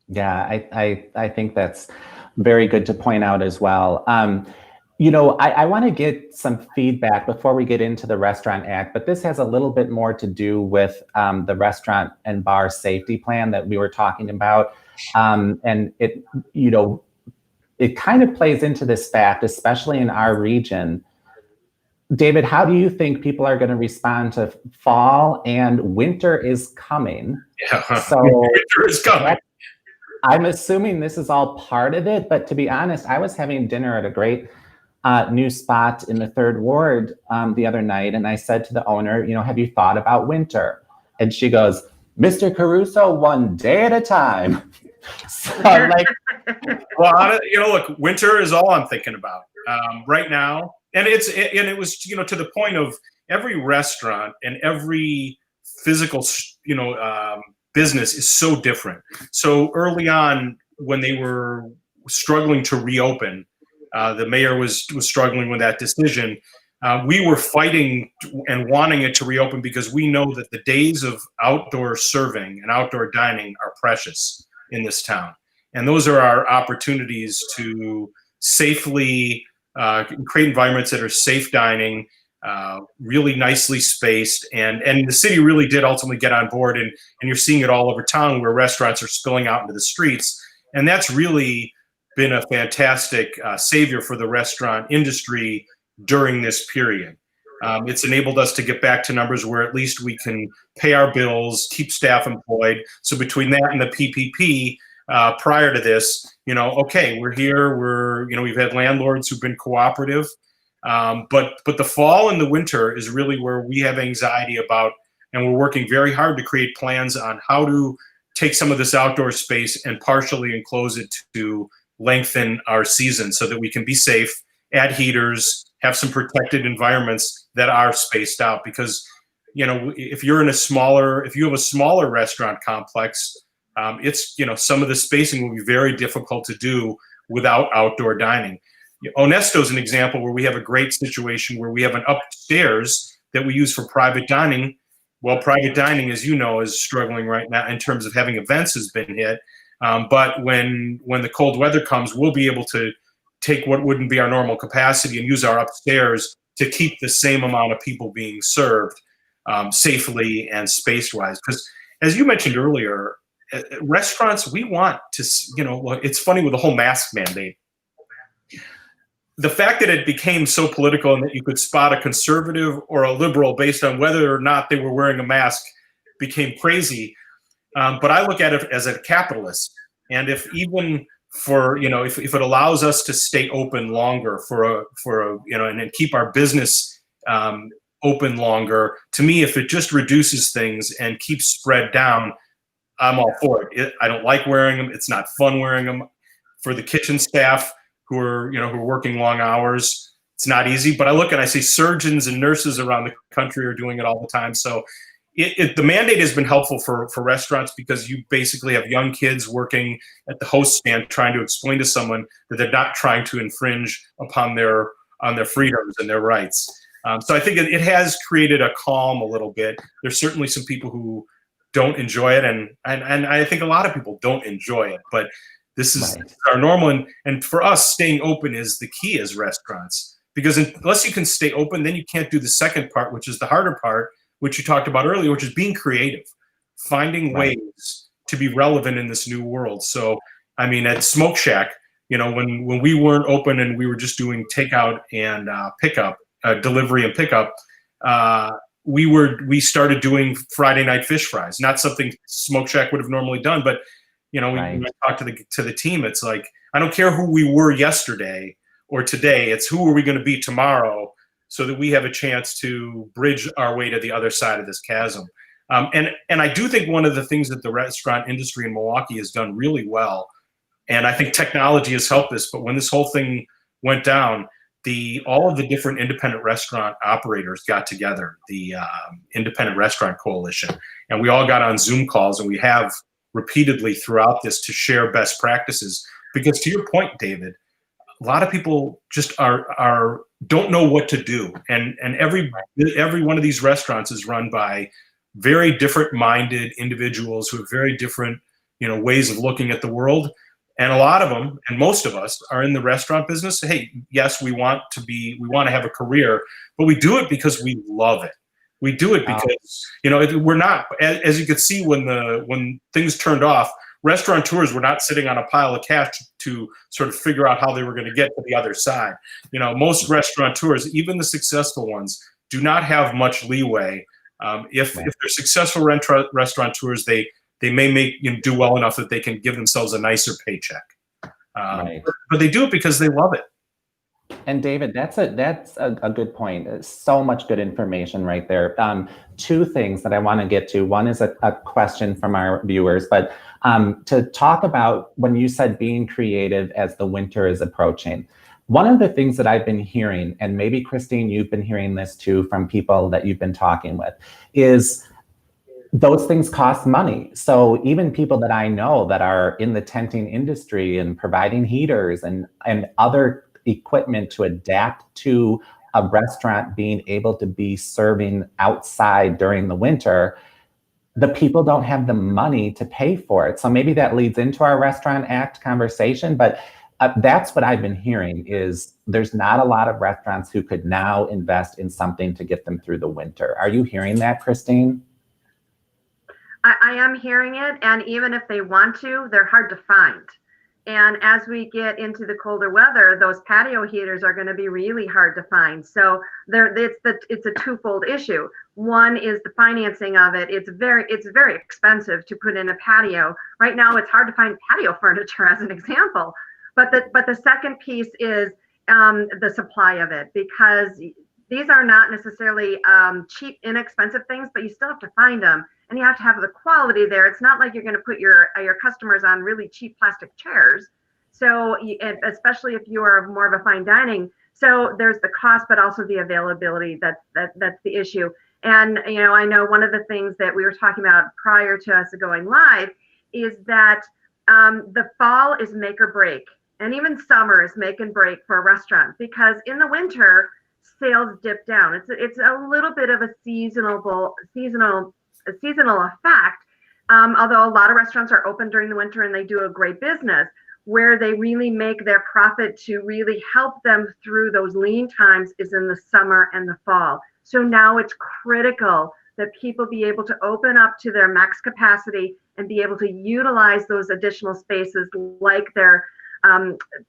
Yeah, I think that's very good to point out as well. I want to get some feedback before we get into the Restaurant Act, but this has a little bit more to do with the restaurant and bar safety plan that we were talking about. And it kind of plays into this fact, especially in our region. David, how do you think people are going to respond to fall and winter is coming? Yeah, so winter is coming. I'm assuming this is all part of it, but to be honest, I was having dinner at a great new spot in the 3rd Ward the other night, and I said to the owner, have you thought about winter? And she goes, Mr. Caruso, one day at a time. So well, look, winter is all I'm thinking about right now, and it was to the point of every restaurant and every physical business is so different. So early on, when they were struggling to reopen, the mayor was struggling with that decision. We were fighting and wanting it to reopen because we know that the days of outdoor serving and outdoor dining are precious in this town. And those are our opportunities to safely create environments that are safe dining, really nicely spaced. And the city really did ultimately get on board. And you're seeing it all over town where restaurants are spilling out into the streets. And that's really been a fantastic savior for the restaurant industry during this period. It's enabled us to get back to numbers where at least we can pay our bills, keep staff employed. So between that and the PPP, prior to this, okay, we're here. We've had landlords who've been cooperative, but the fall and the winter is really where we have anxiety about, and we're working very hard to create plans on how to take some of this outdoor space and partially enclose it to lengthen our season so that we can be safe, add heaters, have some protected environments that are spaced out. Because, if you have a smaller restaurant complex, it's, some of the spacing will be very difficult to do without outdoor dining. Onesto is an example where we have a great situation where we have an upstairs that we use for private dining. Well, private dining, as you know, is struggling right now in terms of having events has been hit. But when the cold weather comes, we'll be able to take what wouldn't be our normal capacity and use our upstairs to keep the same amount of people being served safely and spaced-wise. Because as you mentioned earlier, restaurants, we want to, it's funny with the whole mask mandate. The fact that it became so political and that you could spot a conservative or a liberal based on whether or not they were wearing a mask became crazy. But I look at it as a capitalist. And if even for, if it allows us to stay open longer and keep our business open longer, to me, if it just reduces things and keeps spread down, I'm all for it. I don't like wearing them. It's not fun wearing them. For the kitchen staff who are working long hours, it's not easy. But I look and I see surgeons and nurses around the country are doing it all the time. So the mandate has been helpful for restaurants because you basically have young kids working at the host stand trying to explain to someone that they're not trying to infringe upon their freedoms and their rights. So I think it has created a calm a little bit. There's certainly some people who don't enjoy it, and I think a lot of people don't enjoy it, but this is our normal, and for us, staying open is the key as restaurants, because unless you can stay open, then you can't do the second part, which is the harder part, which you talked about earlier, which is being creative, finding ways to be relevant in this new world. So, I mean, at Smoke Shack, you know, when we weren't open and we were just doing takeout and pickup, delivery and pickup, we started doing Friday night fish fries. Not something Smoke Shack would have normally done, but you know, when I talk to the team, it's like, I don't care who we were yesterday or today, it's who are we going to be tomorrow, so that we have a chance to bridge our way to the other side of this chasm. And I do think one of the things that the restaurant industry in Milwaukee has done really well, and I think technology has helped this, but when this whole thing went down, all of the different independent restaurant operators got together, the Independent Restaurant Coalition, and we all got on Zoom calls, and we have repeatedly throughout this to share best practices. Because to your point, David, a lot of people just don't know what to do, and every one of these restaurants is run by very different minded individuals who have very different, you know, ways of looking at the world. And a lot of them, and most of us, are in the restaurant business. Hey, yes, we want to have a career, but we do it because we love it. We do it because, you know, we're not, as you could see when things turned off, restaurateurs were not sitting on a pile of cash to sort of figure out how they were going to get to the other side. You know, most restaurateurs, even the successful ones, do not have much leeway. If they're successful restaurateurs, they may do well enough that they can give themselves a nicer paycheck. But they do it because they love it. And David, that's a good point. So much good information right there. Two things that I want to get to. One is a question from our viewers, but to talk about when you said being creative as the winter is approaching. One of the things that I've been hearing, and maybe Kristine, you've been hearing this too from people that you've been talking with, is those things cost money. So even people that I know that are in the tenting industry and providing heaters and other equipment to adapt to a restaurant being able to be serving outside during the winter, the people don't have the money to pay for it. So maybe that leads into our Restaurant Act conversation, but that's what I've been hearing is there's not a lot of restaurants who could now invest in something to get them through the winter. Are you hearing that, Kristine? I am hearing it, and even if they want to, they're hard to find. And as we get into the colder weather, those patio heaters are going to be really hard to find. So it's a twofold issue. One is the financing of it. It's very expensive to put in a patio. Right now, it's hard to find patio furniture, as an example. But the second piece is the supply of it, because these are not necessarily cheap, inexpensive things, but you still have to find them. And you have to have the quality there. It's not like you're going to put your customers on really cheap plastic chairs. So especially if you are more of a fine dining. So there's the cost, but also the availability. That's the issue. And you know, I know one of the things that we were talking about prior to us going live is that the fall is make or break, and even summer is make and break for a restaurant, because in the winter sales dip down. It's a little bit of a seasonal effect, although a lot of restaurants are open during the winter and they do a great business. Where they really make their profit to really help them through those lean times is in the summer and the fall. So now it's critical that people be able to open up to their max capacity and be able to utilize those additional spaces like their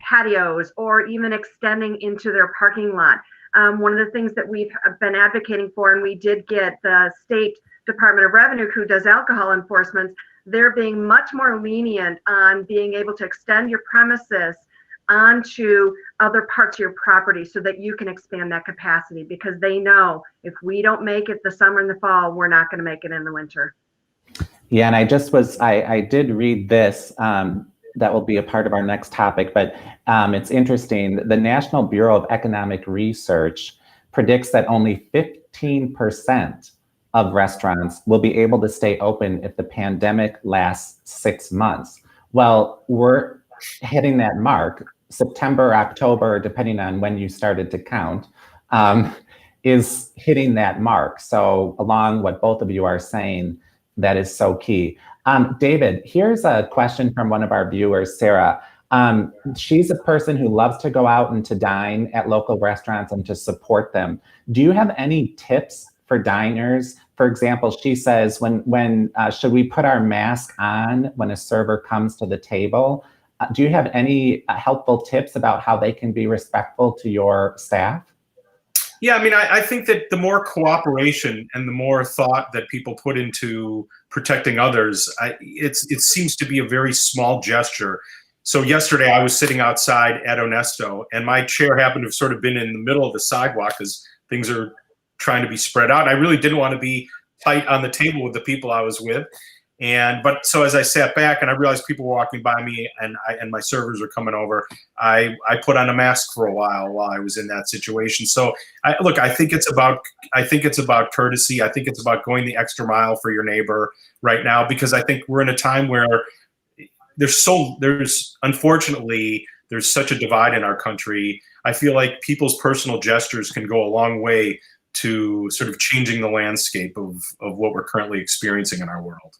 patios, or even extending into their parking lot. One of the things that we've been advocating for, and we did get the State Department of Revenue, who does alcohol enforcement, they're being much more lenient on being able to extend your premises onto other parts of your property so that you can expand that capacity, because they know if we don't make it the summer and the fall, we're not going to make it in the winter. Yeah, and I did read this, that will be a part of our next topic, but it's interesting. The National Bureau of Economic Research predicts that only 15% of restaurants will be able to stay open if the pandemic lasts 6 months. Well, we're hitting that mark. September, October, depending on when you started to count, is hitting that mark. So along what both of you are saying, that is so key. David, here's a question from one of our viewers, Sarah. She's a person who loves to go out and to dine at local restaurants and to support them. Do you have any tips for diners. For example, she says, when should we put our mask on when a server comes to the table? Do you have any helpful tips about how they can be respectful to your staff? Yeah, I mean, I think that the more cooperation and the more thought that people put into protecting others, it seems to be a very small gesture. So yesterday I was sitting outside at Onesto, and my chair happened to have sort of been in the middle of the sidewalk because things are trying to be spread out. I really didn't want to be tight on the table with the people I was with. But so as I sat back and I realized people were walking by me and my servers were coming over, I put on a mask for a while I was in that situation. So I think it's about courtesy. I think it's about going the extra mile for your neighbor right now, because I think we're in a time where unfortunately there's such a divide in our country. I feel like people's personal gestures can go a long way to sort of changing the landscape of what we're currently experiencing in our world.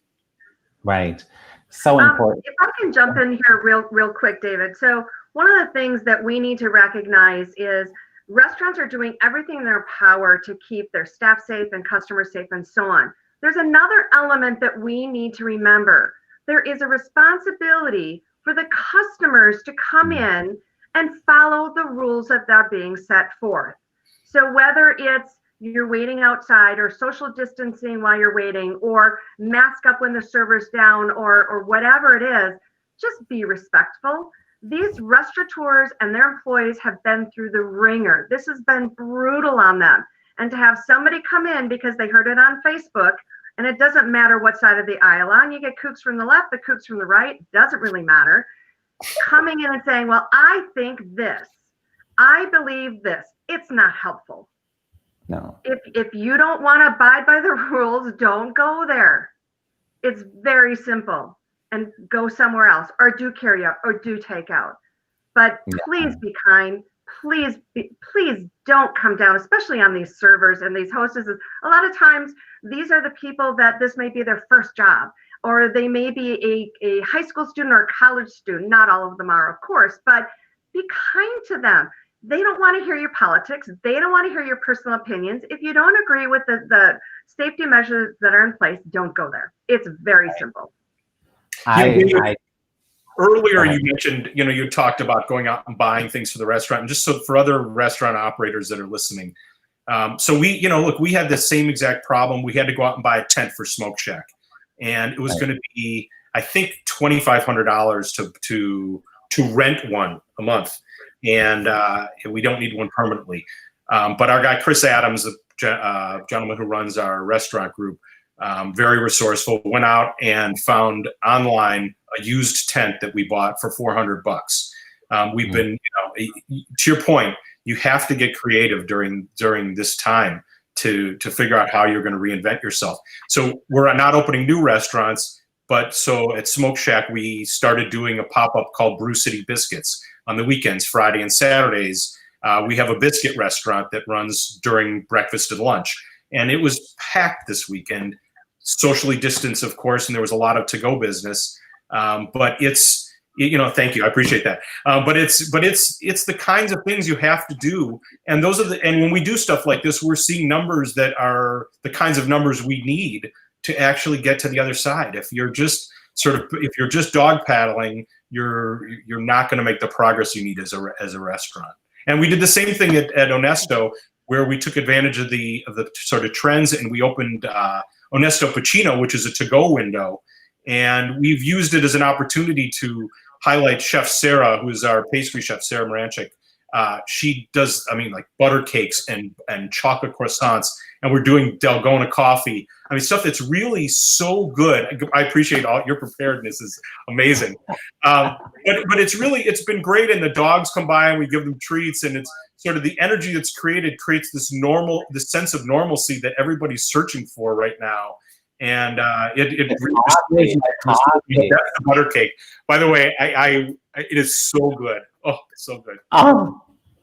Right. So important. If I can jump in here real quick, David. So one of the things that we need to recognize is restaurants are doing everything in their power to keep their staff safe and customers safe and so on. There's another element that we need to remember. There is a responsibility for the customers to come in and follow the rules that are being set forth. So whether it's you're waiting outside or social distancing while you're waiting or mask up when the server's down or whatever it is, just be respectful. These restaurateurs and their employees have been through the ringer. This has been brutal on them. And to have somebody come in because they heard it on Facebook, and it doesn't matter what side of the aisle on, you get kooks from the left, the kooks from the right, doesn't really matter. Coming in and saying, well, I think this, I believe this, it's not helpful. No. If you don't want to abide by the rules, don't go there. It's very simple. And go somewhere else, or do carry out, or do take out. But please be kind. Please don't come down, especially on these servers and these hostesses. A lot of times, these are the people that this may be their first job, or they may be a high school student or a college student. Not all of them are, of course, but be kind to them. They don't want to hear your politics. They don't want to hear your personal opinions. If you don't agree with the safety measures that are in place, don't go there. It's very simple. Earlier you mentioned, you talked about going out and buying things for the restaurant, and just so for other restaurant operators that are listening. So we had the same exact problem. We had to go out and buy a tent for Smoke Shack, and it was going to be, I think, $2,500 to rent one a month. And we don't need one permanently. But our guy, Chris Adams, the gentleman who runs our restaurant group, very resourceful, went out and found online a used tent that we bought for $400. We've been, to your point, you have to get creative during this time to figure out how you're going to reinvent yourself. So we're not opening new restaurants, but so at Smoke Shack, we started doing a pop-up called Brew City Biscuits. On the weekends, Friday and Saturdays, we have a biscuit restaurant that runs during breakfast and lunch. And it was packed this weekend, socially distanced, of course, and there was a lot of to-go business. But it's, thank you, I appreciate that. But it's the kinds of things you have to do. And and when we do stuff like this, we're seeing numbers that are the kinds of numbers we need to actually get to the other side. If you're just dog paddling, you're not going to make the progress you need as a restaurant. And we did the same thing at Onesto, where we took advantage of the sort of trends, and we opened Onesto Pacino, which is a to-go window, and we've used it as an opportunity to highlight Chef Sarah, who is our pastry chef, Sarah Moranchik. She does, like butter cakes and chocolate croissants, and we're doing Dalgona coffee. Stuff that's really so good. I appreciate all your preparedness is amazing. But it's been great, and the dogs come by and we give them treats, and it's sort of the energy that's creates this sense of normalcy that everybody's searching for right now. And it really that's the butter cake. By the way, it is so good. Oh, it's so good. Oh,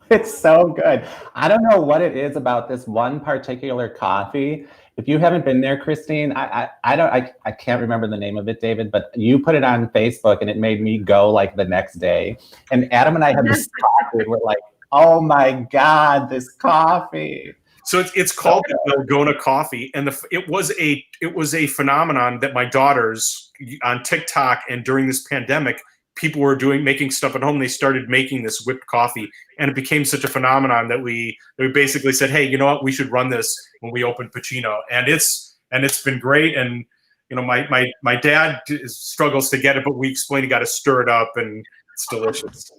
it's so good. I don't know what it is about this one particular coffee. If you haven't been there, Kristine, I can't remember the name of it, David, but you put it on Facebook and it made me go like the next day. And Adam and I had this coffee. We're like, oh my God, this coffee. So it's called the Dalgona coffee, and it was a phenomenon that my daughters on TikTok and during this pandemic, people were making stuff at home. They started making this whipped coffee, and it became such a phenomenon that we basically said, hey, you know what, we should run this when we open Pacino, and it's been great. And you know, my dad struggles to get it, but we explained you got to stir it up, and it's delicious.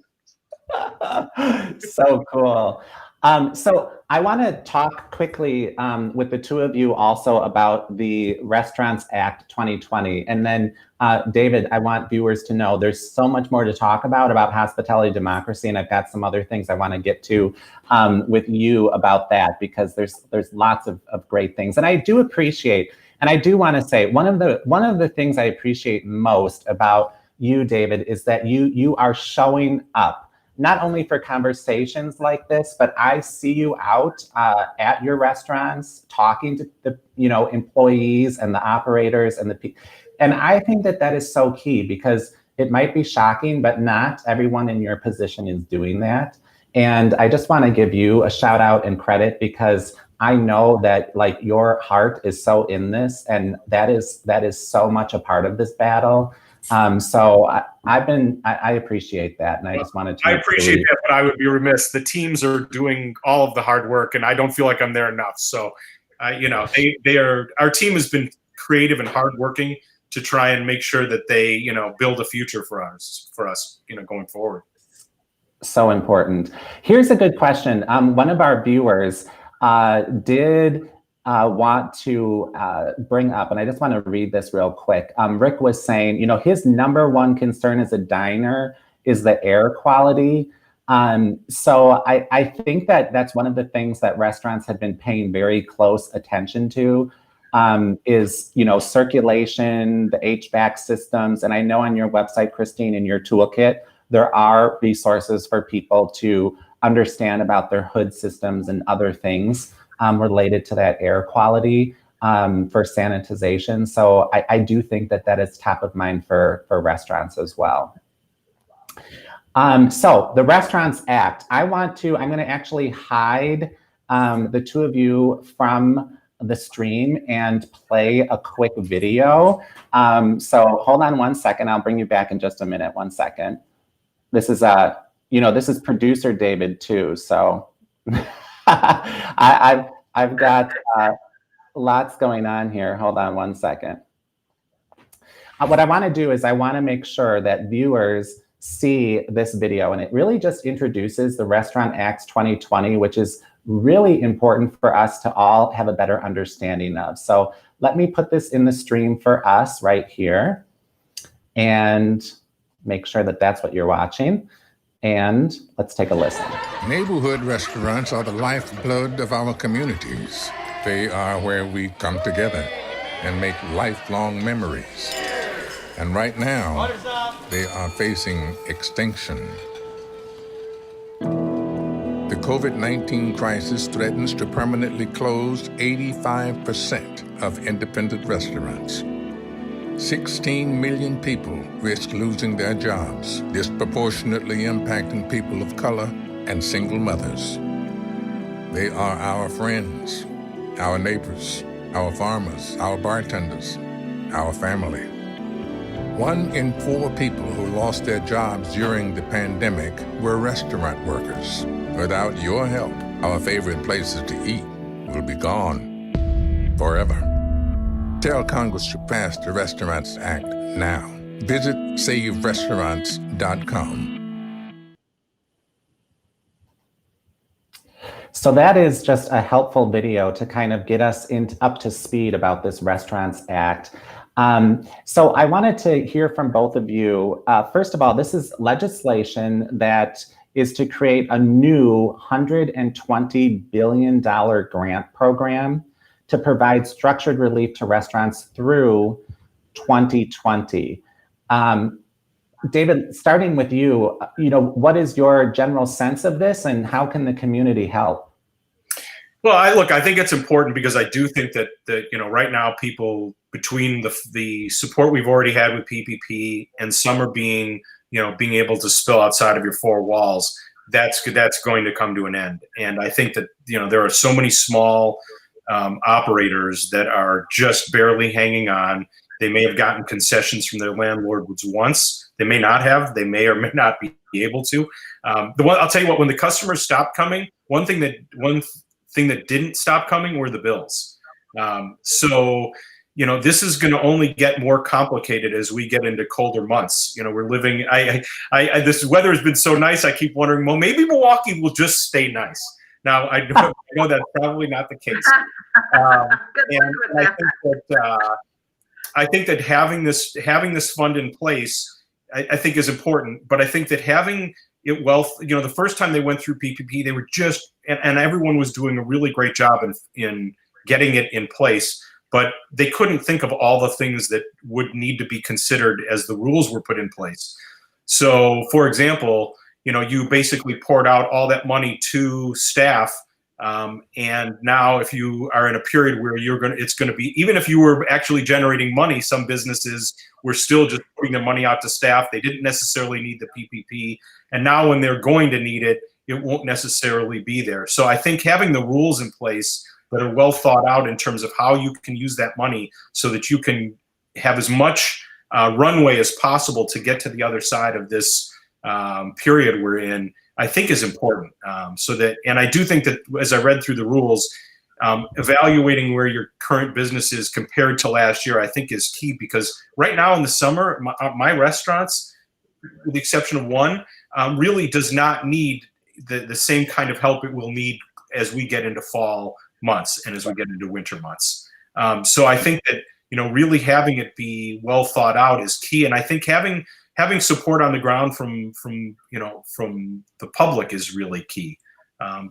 So cool. So I want to talk quickly with the two of you also about the Restaurants Act 2020. And then, David, I want viewers to know there's so much more to talk about hospitality democracy. And I've got some other things I want to get to with you about that, because there's lots of great things. And I do appreciate, and I do want to say, one of the things I appreciate most about you, David, is that you are showing up. Not only for conversations like this, but I see you out at your restaurants talking to the employees and the operators and and I think that is so key, because it might be shocking, but not everyone in your position is doing that. And I just want to give you a shout out and credit, because I know that like your heart is so in this, and that is so much a part of this battle. So I appreciate that, and I just wanted to. I appreciate that, but I would be remiss. The teams are doing all of the hard work, and I don't feel like I'm there enough. So, they are. Our team has been creative and hardworking to try and make sure that they, build a future for us, going forward. So important. Here's a good question. One of our viewers did want to bring up, and I just want to read this real quick. Rick was saying, his number one concern as a diner is the air quality. So I think that's one of the things that restaurants have been paying very close attention to, is, circulation, the HVAC systems. And I know on your website, Kristine, in your toolkit, there are resources for people to understand about their hood systems and other things related to that air quality for sanitization. So I do think that is top of mind for restaurants as well. So the Restaurants Act, I'm going to actually hide the two of you from the stream and play a quick video. So hold on one second. I'll bring you back in just a minute. 1 second. This is this is producer David too. So I've got lots going on here. Hold on 1 second. What I want to do is I want to make sure that viewers see this video, and it really just introduces the Restaurant Act 2020, which is really important for us to all have a better understanding of. So let me put this in the stream for us right here and make sure that that's what you're watching. And let's take a listen. Neighborhood restaurants are the lifeblood of our communities. They are where we come together and make lifelong memories. And right now, they are facing extinction. The COVID-19 crisis threatens to permanently close 85% of independent restaurants. 16 million people risk losing their jobs, disproportionately impacting people of color and single mothers. They are our friends, our neighbors, our farmers, our bartenders, our family. 1 in 4 people who lost their jobs during the pandemic were restaurant workers. Without your help, our favorite places to eat will be gone forever. Tell Congress to pass the Restaurants Act now. Visit saverestaurants.com. So that is just a helpful video to kind of get us up to speed about this Restaurants Act. So I wanted to hear from both of you. First of all, this is legislation that is to create a new $120 billion grant program to provide structured relief to restaurants through 2020. David, starting with you, what is your general sense of this, and how can the community help? Well, I think it's important, because I do think that right now, people, between the support we've already had with PPP and some are being able to spill outside of your 4 walls, that's going to come to an end. And I think that, there are so many small operators that are just barely hanging on. They may have gotten concessions from their landlords once. They may not have. They may or may not be able to. I'll tell you what. When the customers stopped coming, one thing that didn't stop coming were the bills. So this is going to only get more complicated as we get into colder months. We're living. This weather has been so nice. I keep wondering, well, maybe Milwaukee will just stay nice. Now I know that's probably not the case. I think that having this fund in place, I think is important. But I think that having it the first time they went through PPP, they were just and everyone was doing a really great job in getting it in place. But they couldn't think of all the things that would need to be considered as the rules were put in place. So, for example, you basically poured out all that money to staff, and now if you are in a period where it's going to be, even if you were actually generating money, some businesses were still just putting their money out to staff. They didn't necessarily need the PPP, and now when they're going to need it, it won't necessarily be there. So I think having the rules in place that are well thought out in terms of how you can use that money so that you can have as much runway as possible to get to the other side of this period we're in, I think is important. And I do think that as I read through the rules, evaluating where your current business is compared to last year, I think is key, because right now in the summer, my restaurants, with the exception of one, really does not need the same kind of help it will need as we get into fall months and as we get into winter months. So I think that, really having it be well thought out is key. And I think having support on the ground from the public is really key,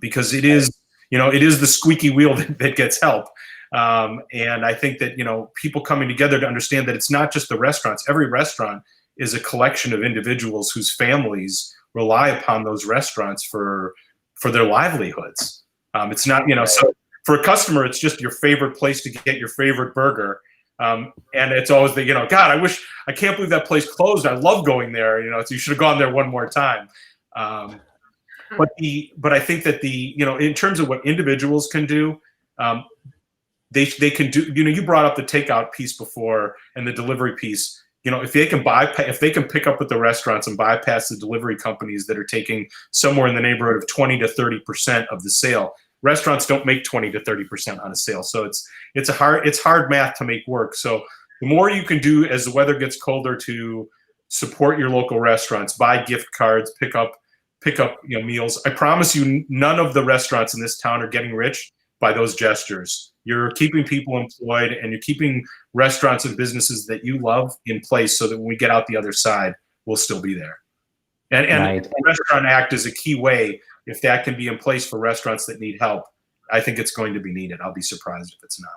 because it is the squeaky wheel that gets help. And I think that, people coming together to understand that it's not just the restaurants. Every restaurant is a collection of individuals whose families rely upon those restaurants for their livelihoods. It's not, so for a customer, it's just your favorite place to get your favorite burger. And it's always God, I can't believe that place closed. I love going there. So you should have gone there one more time. But I think that in terms of what individuals can do, they can do, you brought up the takeout piece before and the delivery piece. If they can pick up at the restaurants and bypass the delivery companies that are taking somewhere in the neighborhood of 20 to 30% of the sale. Restaurants don't make 20 to 30% on a sale. So it's hard math to make work. So the more you can do as the weather gets colder to support your local restaurants, buy gift cards, pick up meals. I promise you, none of the restaurants in this town are getting rich by those gestures. You're keeping people employed, and you're keeping restaurants and businesses that you love in place so that when we get out the other side, we'll still be there. And right. The Restaurant Act is a key way. If that can be in place for restaurants that need help, I think it's going to be needed. I'll be surprised if it's not.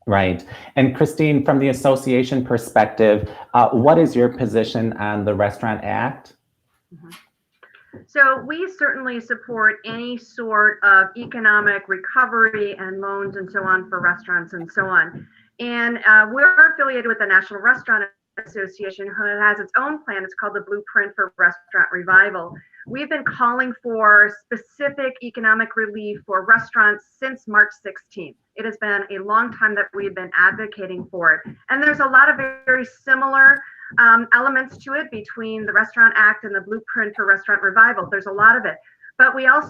Right. And Kristine, from the association perspective, what is your position on the Restaurant Act? Mm-hmm. So we certainly support any sort of economic recovery and loans and so on for restaurants and so on. And we're affiliated with the National Restaurant Association, who has its own plan. It's called the Blueprint for Restaurant Revival. We've been calling for specific economic relief for restaurants since March 16th. It has been a long time that we've been advocating for it. And there's a lot of very similar elements to it between the Restaurant Act and the Blueprint for Restaurant Revival. There's a lot of it. But we are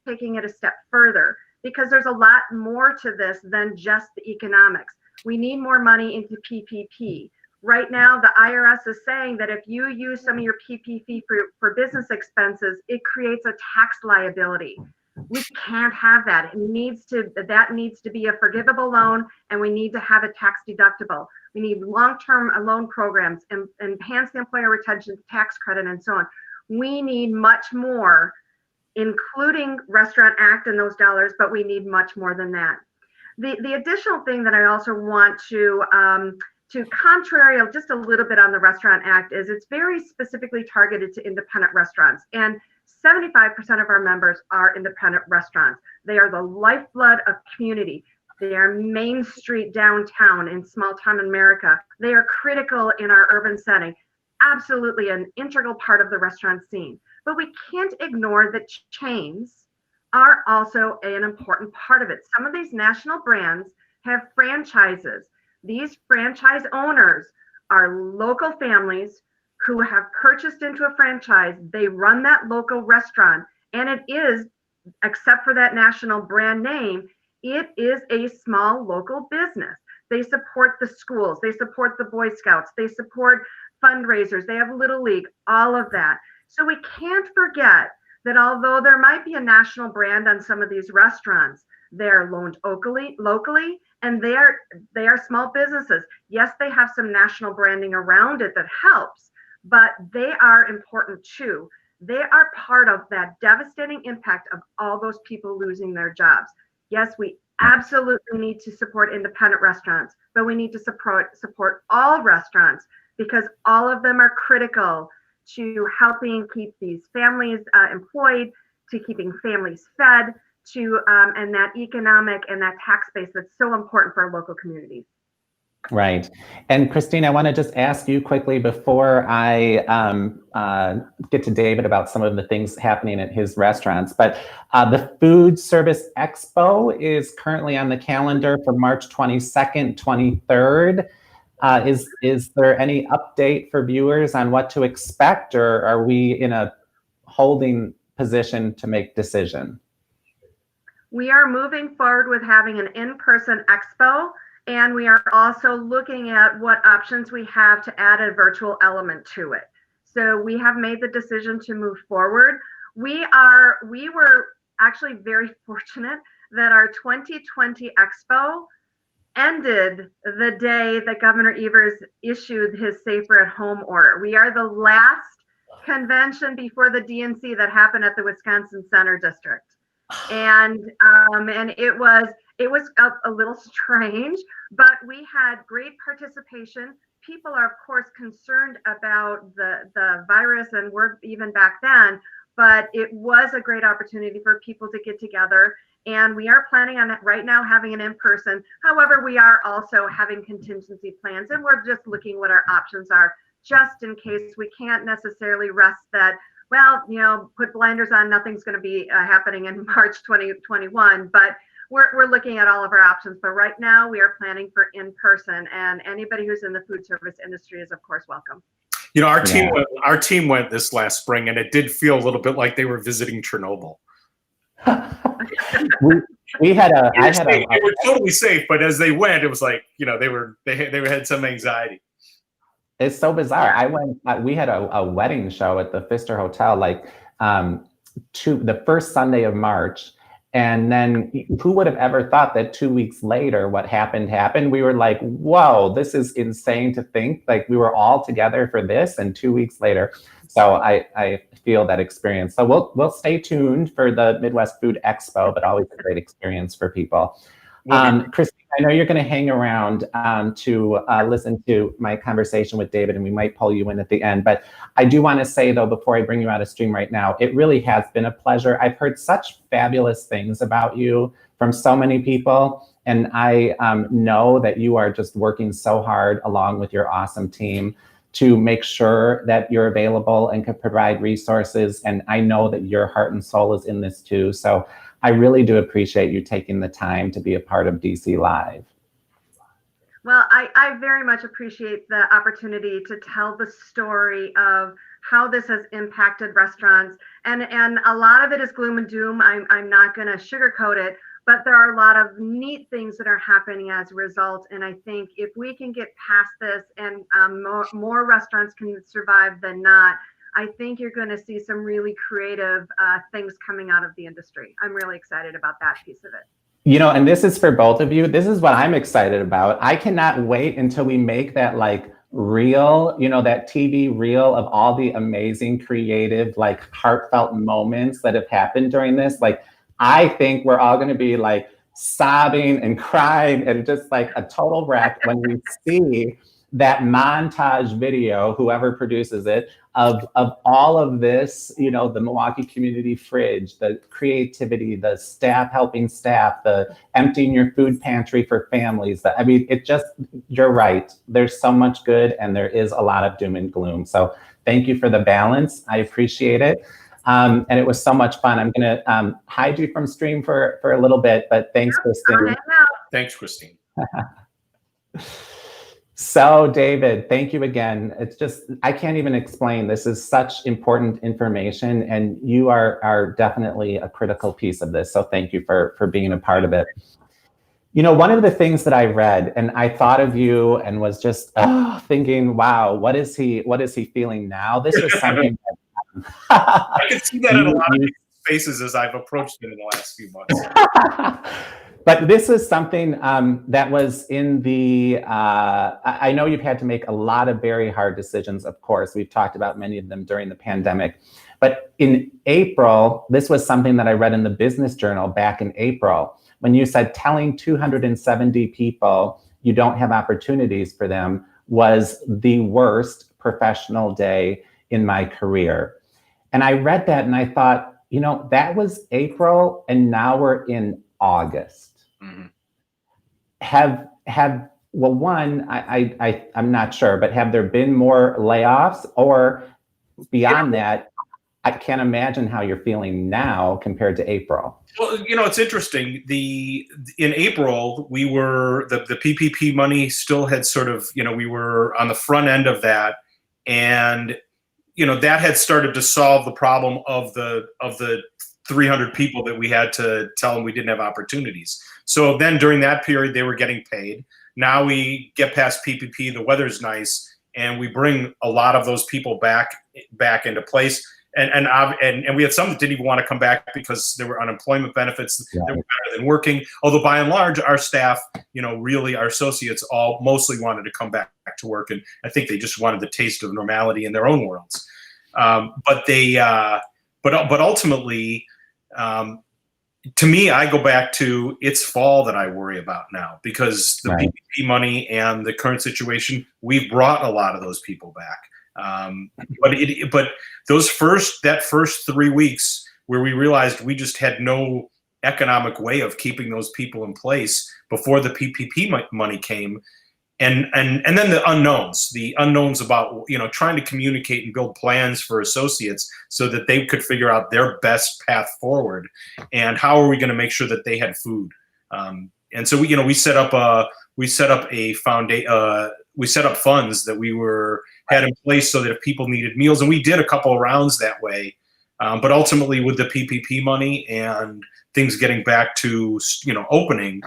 taking it a step further, because there's a lot more to this than just the economics. We need more money into PPP. Right now, the IRS is saying that if you use some of your PPP for business expenses, it creates a tax liability. We can't have that. That needs to be a forgivable loan, and we need to have it tax deductible. We need long-term loan programs, and enhance the employer retention tax credit, and so on. We need much more, including Restaurant Act and those dollars, but we need much more than that. The additional thing that I also want to contrary just a little bit on the Restaurant Act is it's very specifically targeted to independent restaurants. And 75% of our members are independent restaurants. They are the lifeblood of community. They are Main Street downtown in small town America. They are critical in our urban setting. Absolutely an integral part of the restaurant scene. but we can't ignore that chains are also an important part of it. Some of these national brands have franchises. These franchise owners are local families who have purchased into a franchise. They run that local restaurant, and it is, except for that national brand name, it is a small local business. They support the schools, they support the Boy Scouts, they support fundraisers, they have Little League, all of that. So we can't forget that although there might be a national brand on some of these restaurants, they're owned locally, and they are small businesses. Yes, they have some national branding around it that helps, but they are important too. They are part of that devastating impact of all those people losing their jobs. Yes, we absolutely need to support independent restaurants, but we need to support all restaurants, because all of them are critical to helping keep these families employed, to keeping families fed, to and that economic and that tax base that's so important for our local communities. Right. And Kristine, I want to just ask you quickly before I get to David about some of the things happening at his restaurants, but the Food Service Expo is currently on the calendar for March 22nd, 23rd. Is there any update for viewers on what to expect, or are we in a holding position to make decision? We are moving forward with having an in-person expo, and we are also looking at what options we have to add a virtual element to it. So we have made the decision to move forward. We were actually very fortunate that our 2020 expo ended the day that Governor Evers issued his Safer at Home order. We are the last convention before the DNC that happened at the Wisconsin Center District. And it was a little strange, but we had great participation. People are of course concerned about the virus, and we're even back then, but it was a great opportunity for people to get together. And we are planning on it right now having an in-person. However, we are also having contingency plans, and we're just looking what our options are, just in case we can't necessarily rest that, well, put blinders on, nothing's going to be happening in March 2021, but we're looking at all of our options. But right now we are planning for in-person, and anybody who's in the food service industry is of course welcome. Our team went this last spring, and it did feel a little bit like they were visiting Chernobyl. we were totally safe, but as they went, it was like, they had some anxiety. It's so bizarre. We had a wedding show at the Pfister Hotel, the first Sunday of March. And then who would have ever thought that 2 weeks later, what happened? We were like, whoa, this is insane to think. Like, we were all together for this, and 2 weeks later. So I feel that experience. So we'll stay tuned for the Midwest Food Expo, but always a great experience for people. Kristine, I know you're going to hang around to listen to my conversation with David, and we might pull you in at the end. But I do want to say, though, before I bring you out of stream right now, it really has been a pleasure. I've heard such fabulous things about you from so many people, and I know that you are just working so hard along with your awesome team to make sure that you're available and can provide resources. And I know that your heart and soul is in this too. So I really do appreciate you taking the time to be a part of DC Live. Well, I very much appreciate the opportunity to tell the story of how this has impacted restaurants. And a lot of it is gloom and doom. I'm not going to sugarcoat it, but there are a lot of neat things that are happening as a result. And I think if we can get past this and more restaurants can survive than not, I think you're going to see some really creative things coming out of the industry. I'm really excited about that piece of it. And this is for both of you. This is what I'm excited about. I cannot wait until we make that reel, that TV reel of all the amazing, creative, heartfelt moments that have happened during this. I think we're all going to be sobbing and crying and just a total wreck when we see that montage video, whoever produces it, of all of this, the Milwaukee Community Fridge, the creativity, the staff helping staff, the emptying your food pantry for families. You're right. There's so much good, and there is a lot of doom and gloom. So thank you for the balance. I appreciate it. And it was so much fun. I'm going to hide you from stream for a little bit, but thanks, Kristine. Thanks, Kristine. So, David, thank you again. It's just, I can't even explain. This is such important information, and you are definitely a critical piece of this. So thank you for being a part of it. You know, one of the things that I read, and I thought of you and was just thinking, wow, what is he feeling now? This is something that, I can see that in a lot of people's faces as I've approached them in the last few months. But this is something that was in the, I know you've had to make a lot of very hard decisions, of course. We've talked about many of them during the pandemic. But in April, this was something that I read in the Business Journal back in April, when you said telling 270 people you don't have opportunities for them was the worst professional day in my career. And I read that and I thought, you know, that was April and now we're in August. Mm-hmm. Well, one, I'm not sure, but have there been more layoffs? Or beyond that, I can't imagine how you're feeling now compared to April. Well, you know, it's interesting. In April, we were, the PPP money still had sort of, you know, we were on the front end of that. And, you know, that had started to solve the problem of the 300 people that we had to tell them we didn't have opportunities. So then during that period, they were getting paid. Now we get past PPP, the weather's nice, and we bring a lot of those people back into place. And we had some that didn't even want to come back because there were unemployment benefits that were better than working. Although by and large, our staff, you know, really our associates all mostly wanted to come back to work. And I think they just wanted the taste of normality in their own worlds. But ultimately, to me, I go back to it's fall that I worry about now, because the PPP money and the current situation, we've brought a lot of those people back. But that first 3 weeks where we realized we just had no economic way of keeping those people in place before the PPP money came, and then the unknowns about, you know, trying to communicate and build plans for associates so that they could figure out their best path forward, and how are we going to make sure that they had food. And so we set up funds that we had in place so that if people needed meals, and we did a couple of rounds that way. But ultimately, with the PPP money and things getting back to, you know, opening,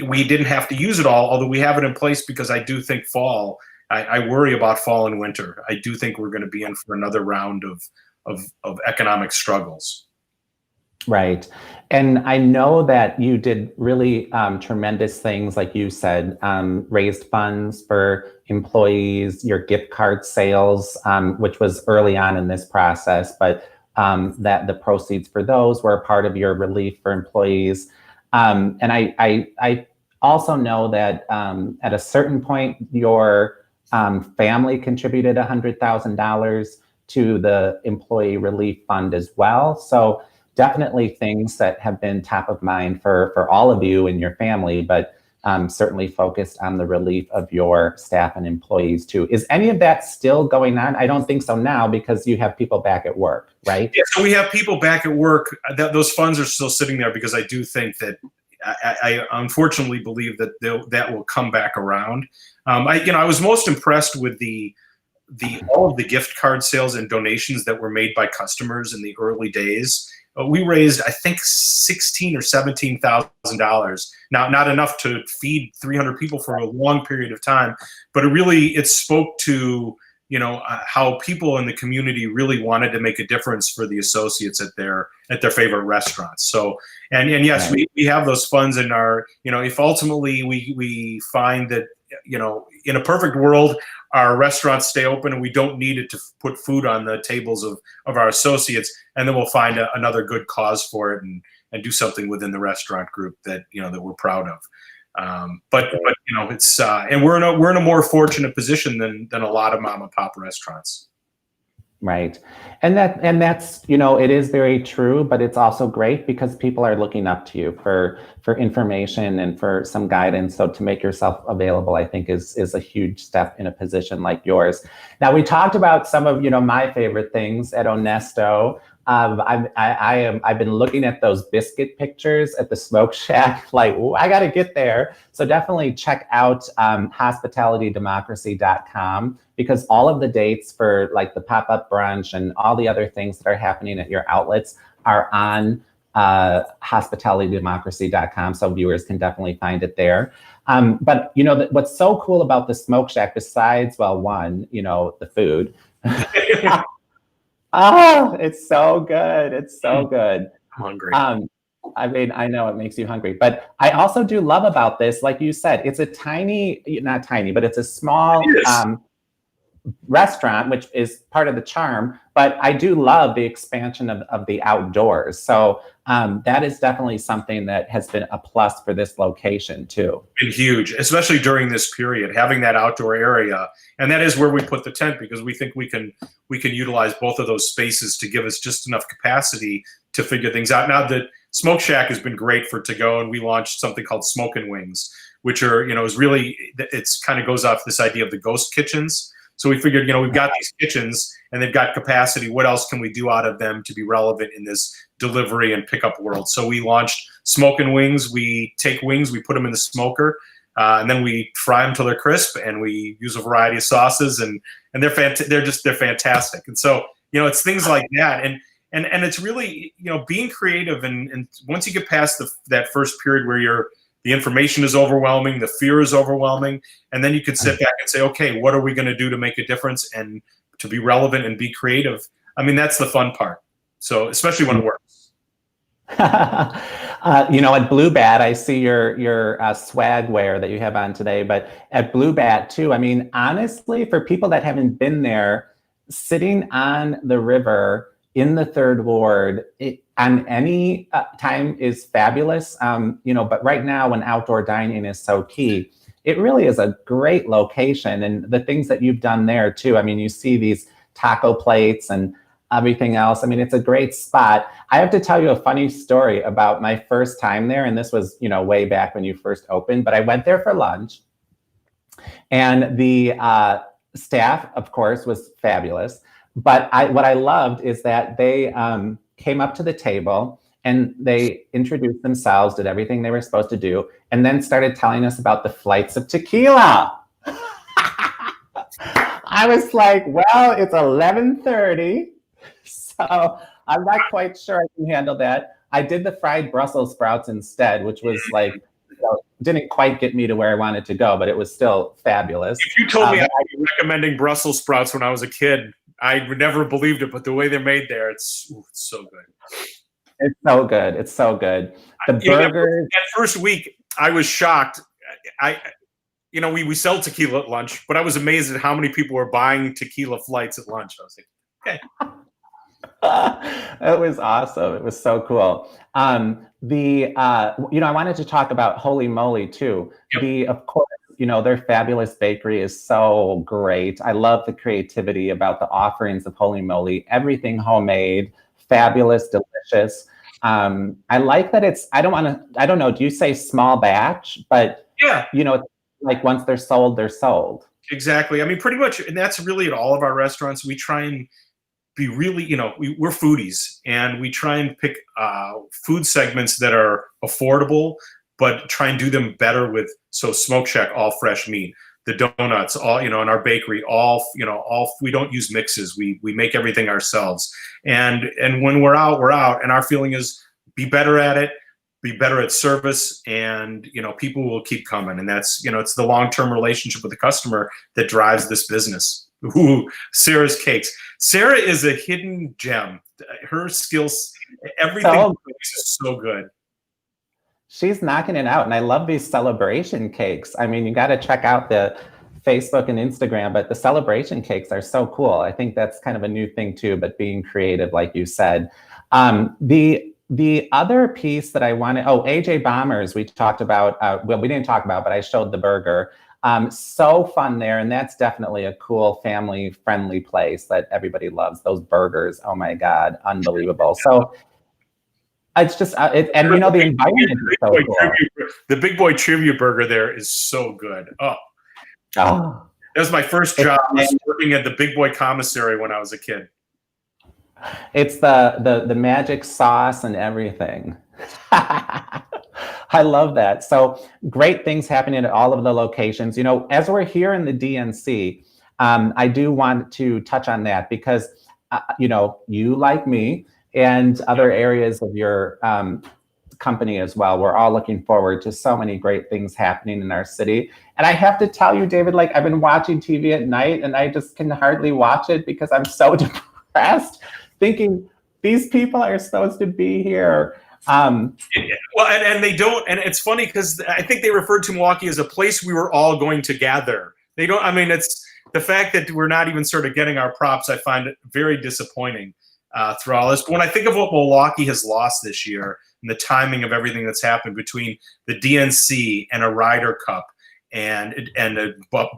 we didn't have to use it all, although we have it in place, because I do think fall, I worry about fall and winter. I do think we're going to be in for another round of economic struggles. Right. And I know that you did really tremendous things, like you said, raised funds for employees, your gift card sales, which was early on in this process, but that the proceeds for those were a part of your relief for employees. And I also know that at a certain point, your family contributed $100,000 to the employee relief fund as well. So definitely things that have been top of mind for all of you and your family, but certainly focused on the relief of your staff and employees too. Is any of that still going on? I don't think so now, because you have people back at work, right? Yeah, so we have people back at work. Those funds are still sitting there, because I do think that I unfortunately believe that that will come back around. I was most impressed with all of the gift card sales and donations that were made by customers in the early days. We raised, I think, $16,000 or $17,000. Now, not enough to feed 300 people for a long period of time, but it spoke to, you know, how people in the community really wanted to make a difference for the associates at their favorite restaurants. So, and yes, we have those funds in our, you know, if ultimately we find that, you know, in a perfect world, our restaurants stay open and we don't need it to put food on the tables of our associates, and then we'll find another good cause for it and do something within the restaurant group that, you know, that we're proud of. But you know, it's and we're in a more fortunate position than a lot of mom and pop restaurants. Right. And that's, it is very true, but it's also great because people are looking up to you for information and for some guidance. So to make yourself available, I think is a huge step in a position like yours. Now, we talked about some of, my favorite things at Onesto. I've been looking at those biscuit pictures at the smoke shack, like, ooh, I got to get there. So definitely check out hospitalitydemocracy.com, because all of the dates for like the pop-up brunch and all the other things that are happening at your outlets are on hospitalitydemocracy.com. So viewers can definitely find it there. But what's so cool about the smoke shack, besides, well, one, the food. Oh, it's so good. It's so good. I'm hungry. I know it makes you hungry, but I also do love about this, like you said, it's a not tiny, but it's a small restaurant, which is part of the charm, but I do love the expansion of the outdoors. So that is definitely something that has been a plus for this location too. Been huge, especially during this period, having that outdoor area. And that is where we put the tent, because we think we can utilize both of those spaces to give us just enough capacity to figure things out. Now, the Smoke Shack has been great for to-go, and we launched something called Smoke and Wings, which are, is really, it's kind of goes off this idea of the ghost kitchens. So we figured, we've got these kitchens and they've got capacity. What else can we do out of them to be relevant in this delivery and pickup world? So we launched Smoke and Wings. We take wings, we put them in the smoker, and then we fry them till they're crisp, and we use a variety of sauces, and they're fantastic. And so, it's things like that. And it's really, being creative. And once you get past that first period where the information is overwhelming, the fear is overwhelming, and then you could sit back and say, okay, what are we going to do to make a difference and to be relevant and be creative? I mean, that's the fun part. So especially when it works. At Blue Bat, I see your swag wear that you have on today, but at Blue Bat too, I mean, honestly, for people that haven't been there, sitting on the river in the Third Ward on any time is fabulous. But right now, when outdoor dining is so key, it really is a great location. And the things that you've done there too, I mean, you see these taco plates and everything else. I mean, it's a great spot. I have to tell you a funny story about my first time there. And this was, way back when you first opened, but I went there for lunch, and the staff, of course, was fabulous. But what I loved is that they came up to the table and they introduced themselves, did everything they were supposed to do, and then started telling us about the flights of tequila. I was like, well, it's 11:30, so I'm not quite sure I can handle that. I did the fried Brussels sprouts instead, which was like, didn't quite get me to where I wanted to go, but it was still fabulous. If you told me I'd be recommending Brussels sprouts when I was a kid, I would never believed it, but the way they're made there, it's so good. It's so good. It's so good. The burgers. That first week, I was shocked. We sell tequila at lunch, but I was amazed at how many people were buying tequila flights at lunch. I was like, okay. It was awesome. It was so cool. I wanted to talk about Holy Moly too. Yep. Of course, their fabulous bakery is so great. I love the creativity about the offerings of Holy Moly. Everything homemade, fabulous, delicious. I like that I don't know, do you say small batch? But yeah, like once they're sold, they're sold. Exactly. I mean, pretty much, and that's really at all of our restaurants. We try and be really, we're foodies, and we try and pick food segments that are affordable, but try and do them better with, so Smoke Shack, all fresh meat, the donuts, all, in our bakery, all, we don't use mixes. We make everything ourselves. And when we're out, and our feeling is be better at it, be better at service, and, people will keep coming. And that's, it's the long-term relationship with the customer that drives this business. Ooh, Sarah's cakes. Sarah is a hidden gem. Her skills, everything is so good. She's knocking it out. And I love these celebration cakes. I mean, you got to check out the Facebook and Instagram, but the celebration cakes are so cool. I think that's kind of a new thing too, but being creative, like you said. The other piece that I wanted, AJ Bombers, we talked about, we didn't talk about, but I showed the burger. So fun there. And that's definitely a cool family friendly place that everybody loves. Those burgers. Oh my God. Unbelievable. So it's just, and you know, the environment is so cool. The Big Boy Trivia Burger there is so good. Oh. That was my first job, was working at the Big Boy Commissary when I was a kid. It's the magic sauce and everything. I love that. So great things happening at all of the locations. You know, as we're here in the DNC, I do want to touch on that because, you know, you like me and other areas of your company as well. We're all looking forward to so many great things happening in our city. And I have to tell you, David, like I've been watching TV at night and I just can hardly watch it because I'm so depressed thinking these people are supposed to be here. Well, and they don't, and it's funny because I think they referred to Milwaukee as a place we were all going to gather. They don't, I mean, it's the fact that we're not even sort of getting our props, I find it very disappointing through all this. But when I think of what Milwaukee has lost this year and the timing of everything that's happened between the DNC and a Ryder Cup and a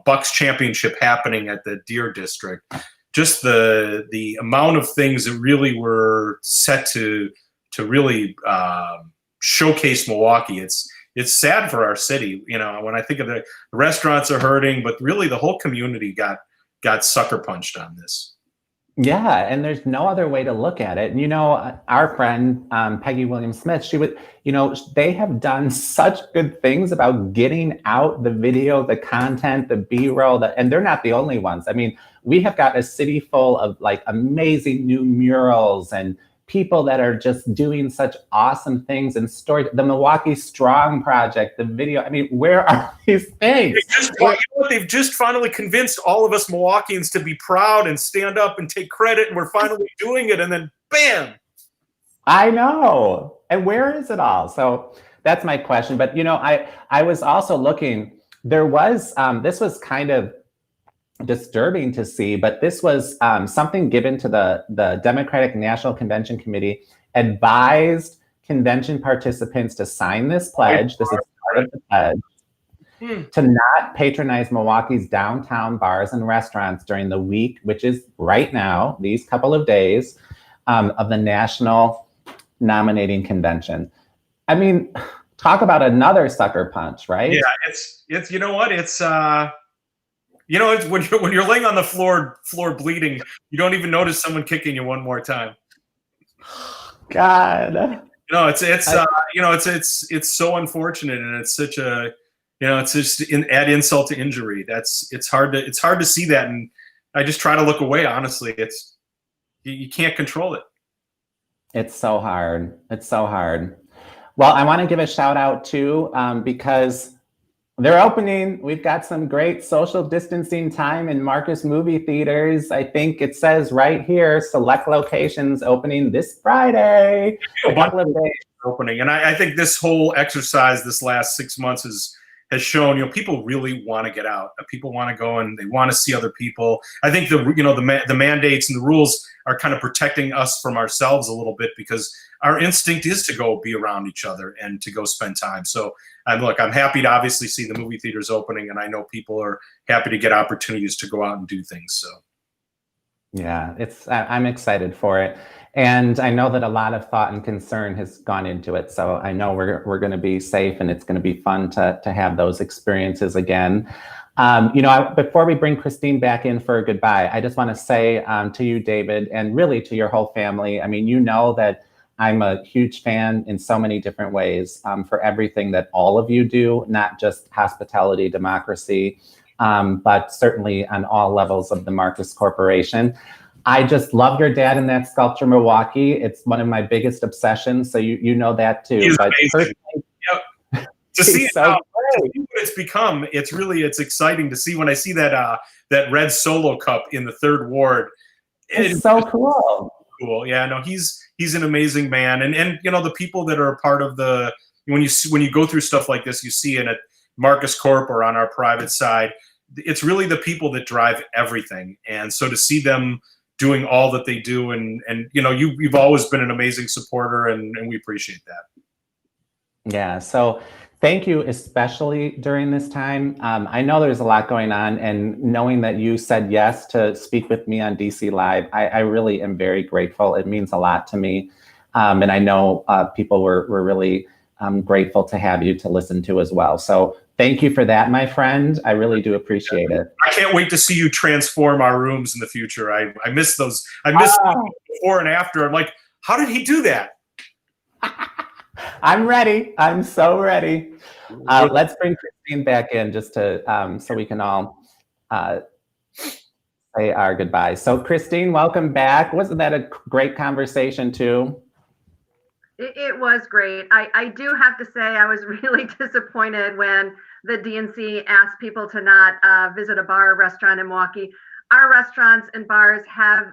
Bucks championship happening at the Deer District, just the amount of things that really were set to really showcase Milwaukee. It's sad for our city. You know, when I think of the restaurants are hurting, but really the whole community got sucker punched on this. Yeah, and there's no other way to look at it. And, you know, our friend, Peggy Williams-Smith, she would, you know, they have done such good things about getting out the video, the content, the B-roll, and they're not the only ones. I mean, we have got a city full of like amazing new murals and people that are just doing such awesome things and story. The Milwaukee Strong Project, the video. I mean, where are these things? They've just finally convinced all of us Milwaukeeans to be proud and stand up and take credit, and we're finally doing it. And then, bam! I know. And where is it all? So that's my question. But you know, I was also looking. There was this was kind of disturbing to see, but this was something given to the Democratic National Convention Committee, advised convention participants to sign this pledge. This is part of the pledge, to not patronize Milwaukee's downtown bars and restaurants during the week, which is right now, these couple of days of the National Nominating Convention. I mean, talk about another sucker punch, right? Yeah, it's you know what, it's you know, it's when you're laying on the floor bleeding, you don't even notice someone kicking you one more time. God. You know, it's so unfortunate, and it's such a, you know, it's just add insult to injury. It's hard to see that, and I just try to look away. Honestly, you can't control it. It's so hard. It's so hard. Well, I want to give a shout out too, because they're opening. We've got some great social distancing time in Marcus movie theaters. I think it says right here, select locations opening this Friday. A couple of days opening, and I think this whole exercise this last 6 months has shown, you know, people really want to get out. People want to go and they want to see other people. I think the mandates and the rules are kind of protecting us from ourselves a little bit, because our instinct is to go be around each other and to go spend time. So I'm happy to obviously see the movie theaters opening, and I know people are happy to get opportunities to go out and do things. So yeah, I'm excited for it. And I know that a lot of thought and concern has gone into it. So I know we're going to be safe, and it's going to be fun to have those experiences again. You know, before we bring Kristine back in for a goodbye, I just want to say to you, David, and really to your whole family. I mean, you know that I'm a huge fan in so many different ways for everything that all of you do, not just hospitality, democracy, but certainly on all levels of the Marcus Corporation. I just love your dad in that sculpture, Milwaukee. It's one of my biggest obsessions, so you know that too. He's but amazing. Yep. To see it now, what it's become, it's exciting to see. When I see that red Solo cup in the 3rd Ward, it's so cool. Cool. Yeah, no, he's an amazing man, and you know, the people that are a part of when you go through stuff like this, you see it at Marcus Corp or on our private side, it's really the people that drive everything. And so to see them doing all that they do, and you know, you've always been an amazing supporter, and we appreciate that. Yeah. So Thank you, especially during this time. I know there's a lot going on, and knowing that you said yes to speak with me on DC Live, I really am very grateful. It means a lot to me. And I know people were really grateful to have you to listen to as well. So thank you for that, my friend. I really do appreciate it. I can't wait to see you transform our rooms in the future. I miss those. I miss before and after. I'm like, how did he do that? I'm ready. I'm so ready. Let's bring Kristine back in just to so we can all say our goodbyes. So Kristine, welcome back. Wasn't that a great conversation too? It was great. I do have to say I was really disappointed when the DNC asked people to not visit a bar or restaurant in Milwaukee. Our restaurants and bars have,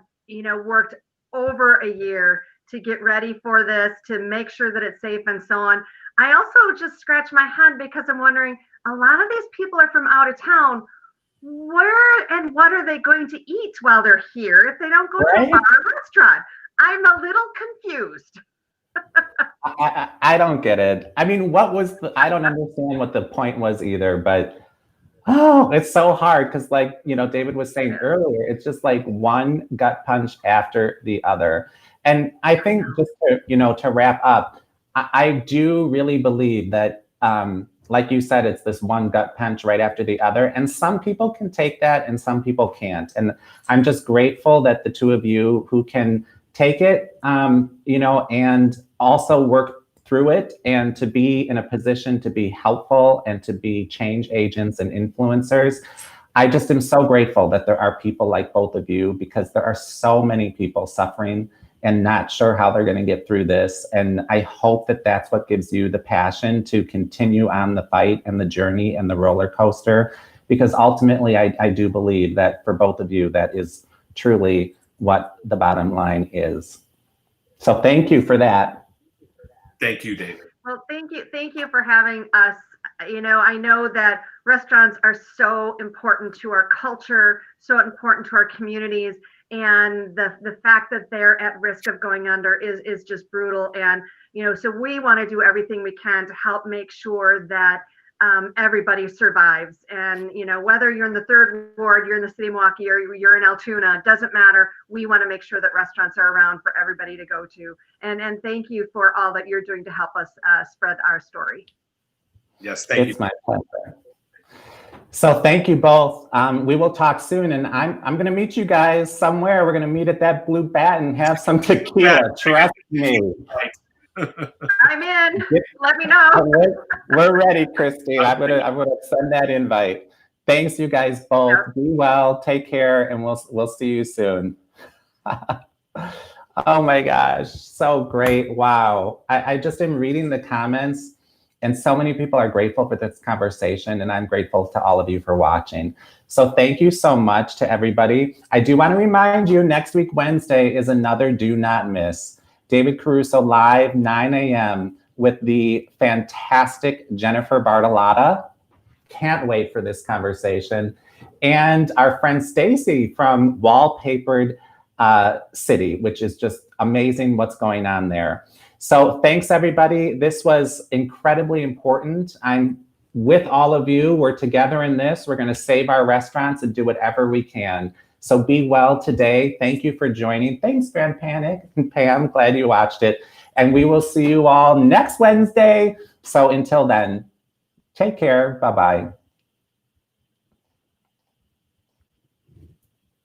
worked over a year to get ready for this, to make sure that it's safe and so on. I also just scratch my head because I'm wondering, a lot of these people are from out of town. Where and what are they going to eat while they're here if they don't go to a bar or restaurant? I'm a little confused. I don't get it. I mean, I don't understand what the point was either, but it's so hard because like, David was saying earlier, it's just like one gut punch after the other. And I think just to wrap up, I do really believe that, like you said, it's this one gut punch right after the other. And some people can take that and some people can't. And I'm just grateful that the two of you who can take it, and also work through it and to be in a position to be helpful and to be change agents and influencers. I just am so grateful that there are people like both of you, because there are so many people suffering and not sure how they're going to get through this. And I hope that that's what gives you the passion to continue on the fight and the journey and the roller coaster, because ultimately I do believe that for both of you, that is truly what the bottom line is. So thank you for that. Thank you, David. Well, thank you for having us. I know that restaurants are so important to our culture, so important to our communities, and the fact that they're at risk of going under is just brutal. And so we want to do everything we can to help make sure that everybody survives. And whether you're in the 3rd ward, you're in the city of Milwaukee, or you're in Altoona, doesn't matter. We want to make sure that restaurants are around for everybody to go to. And thank you for all that you're doing to help us spread our story. Yes, thank you. It's my pleasure. So thank you both. We will talk soon, and I'm going to meet you guys somewhere. We're going to meet at that Blue Bat and have some tequila. Trust me. I'm in. Let me know. We're ready, Kristine. I'm gonna send that invite. Thanks, you guys both. Yep. Be well. Take care, and we'll see you soon. Oh my gosh, so great! Wow, I just am reading the comments, and so many people are grateful for this conversation, and I'm grateful to all of you for watching. So thank you so much to everybody. I do want to remind you, next week Wednesday is another Do Not Miss. David Caruso live 9 a.m. with the fantastic Jennifer Bartolotta. Can't wait for this conversation. And our friend Stacy from Wallpapered City, which is just amazing what's going on there. So thanks, everybody. This was incredibly important. I'm with all of you. We're together in this. We're going to save our restaurants and do whatever we can. So be well today. Thank you for joining. Thanks, Grand Panic and Pam. Glad you watched it. And we will see you all next Wednesday. So until then, take care. Bye-bye.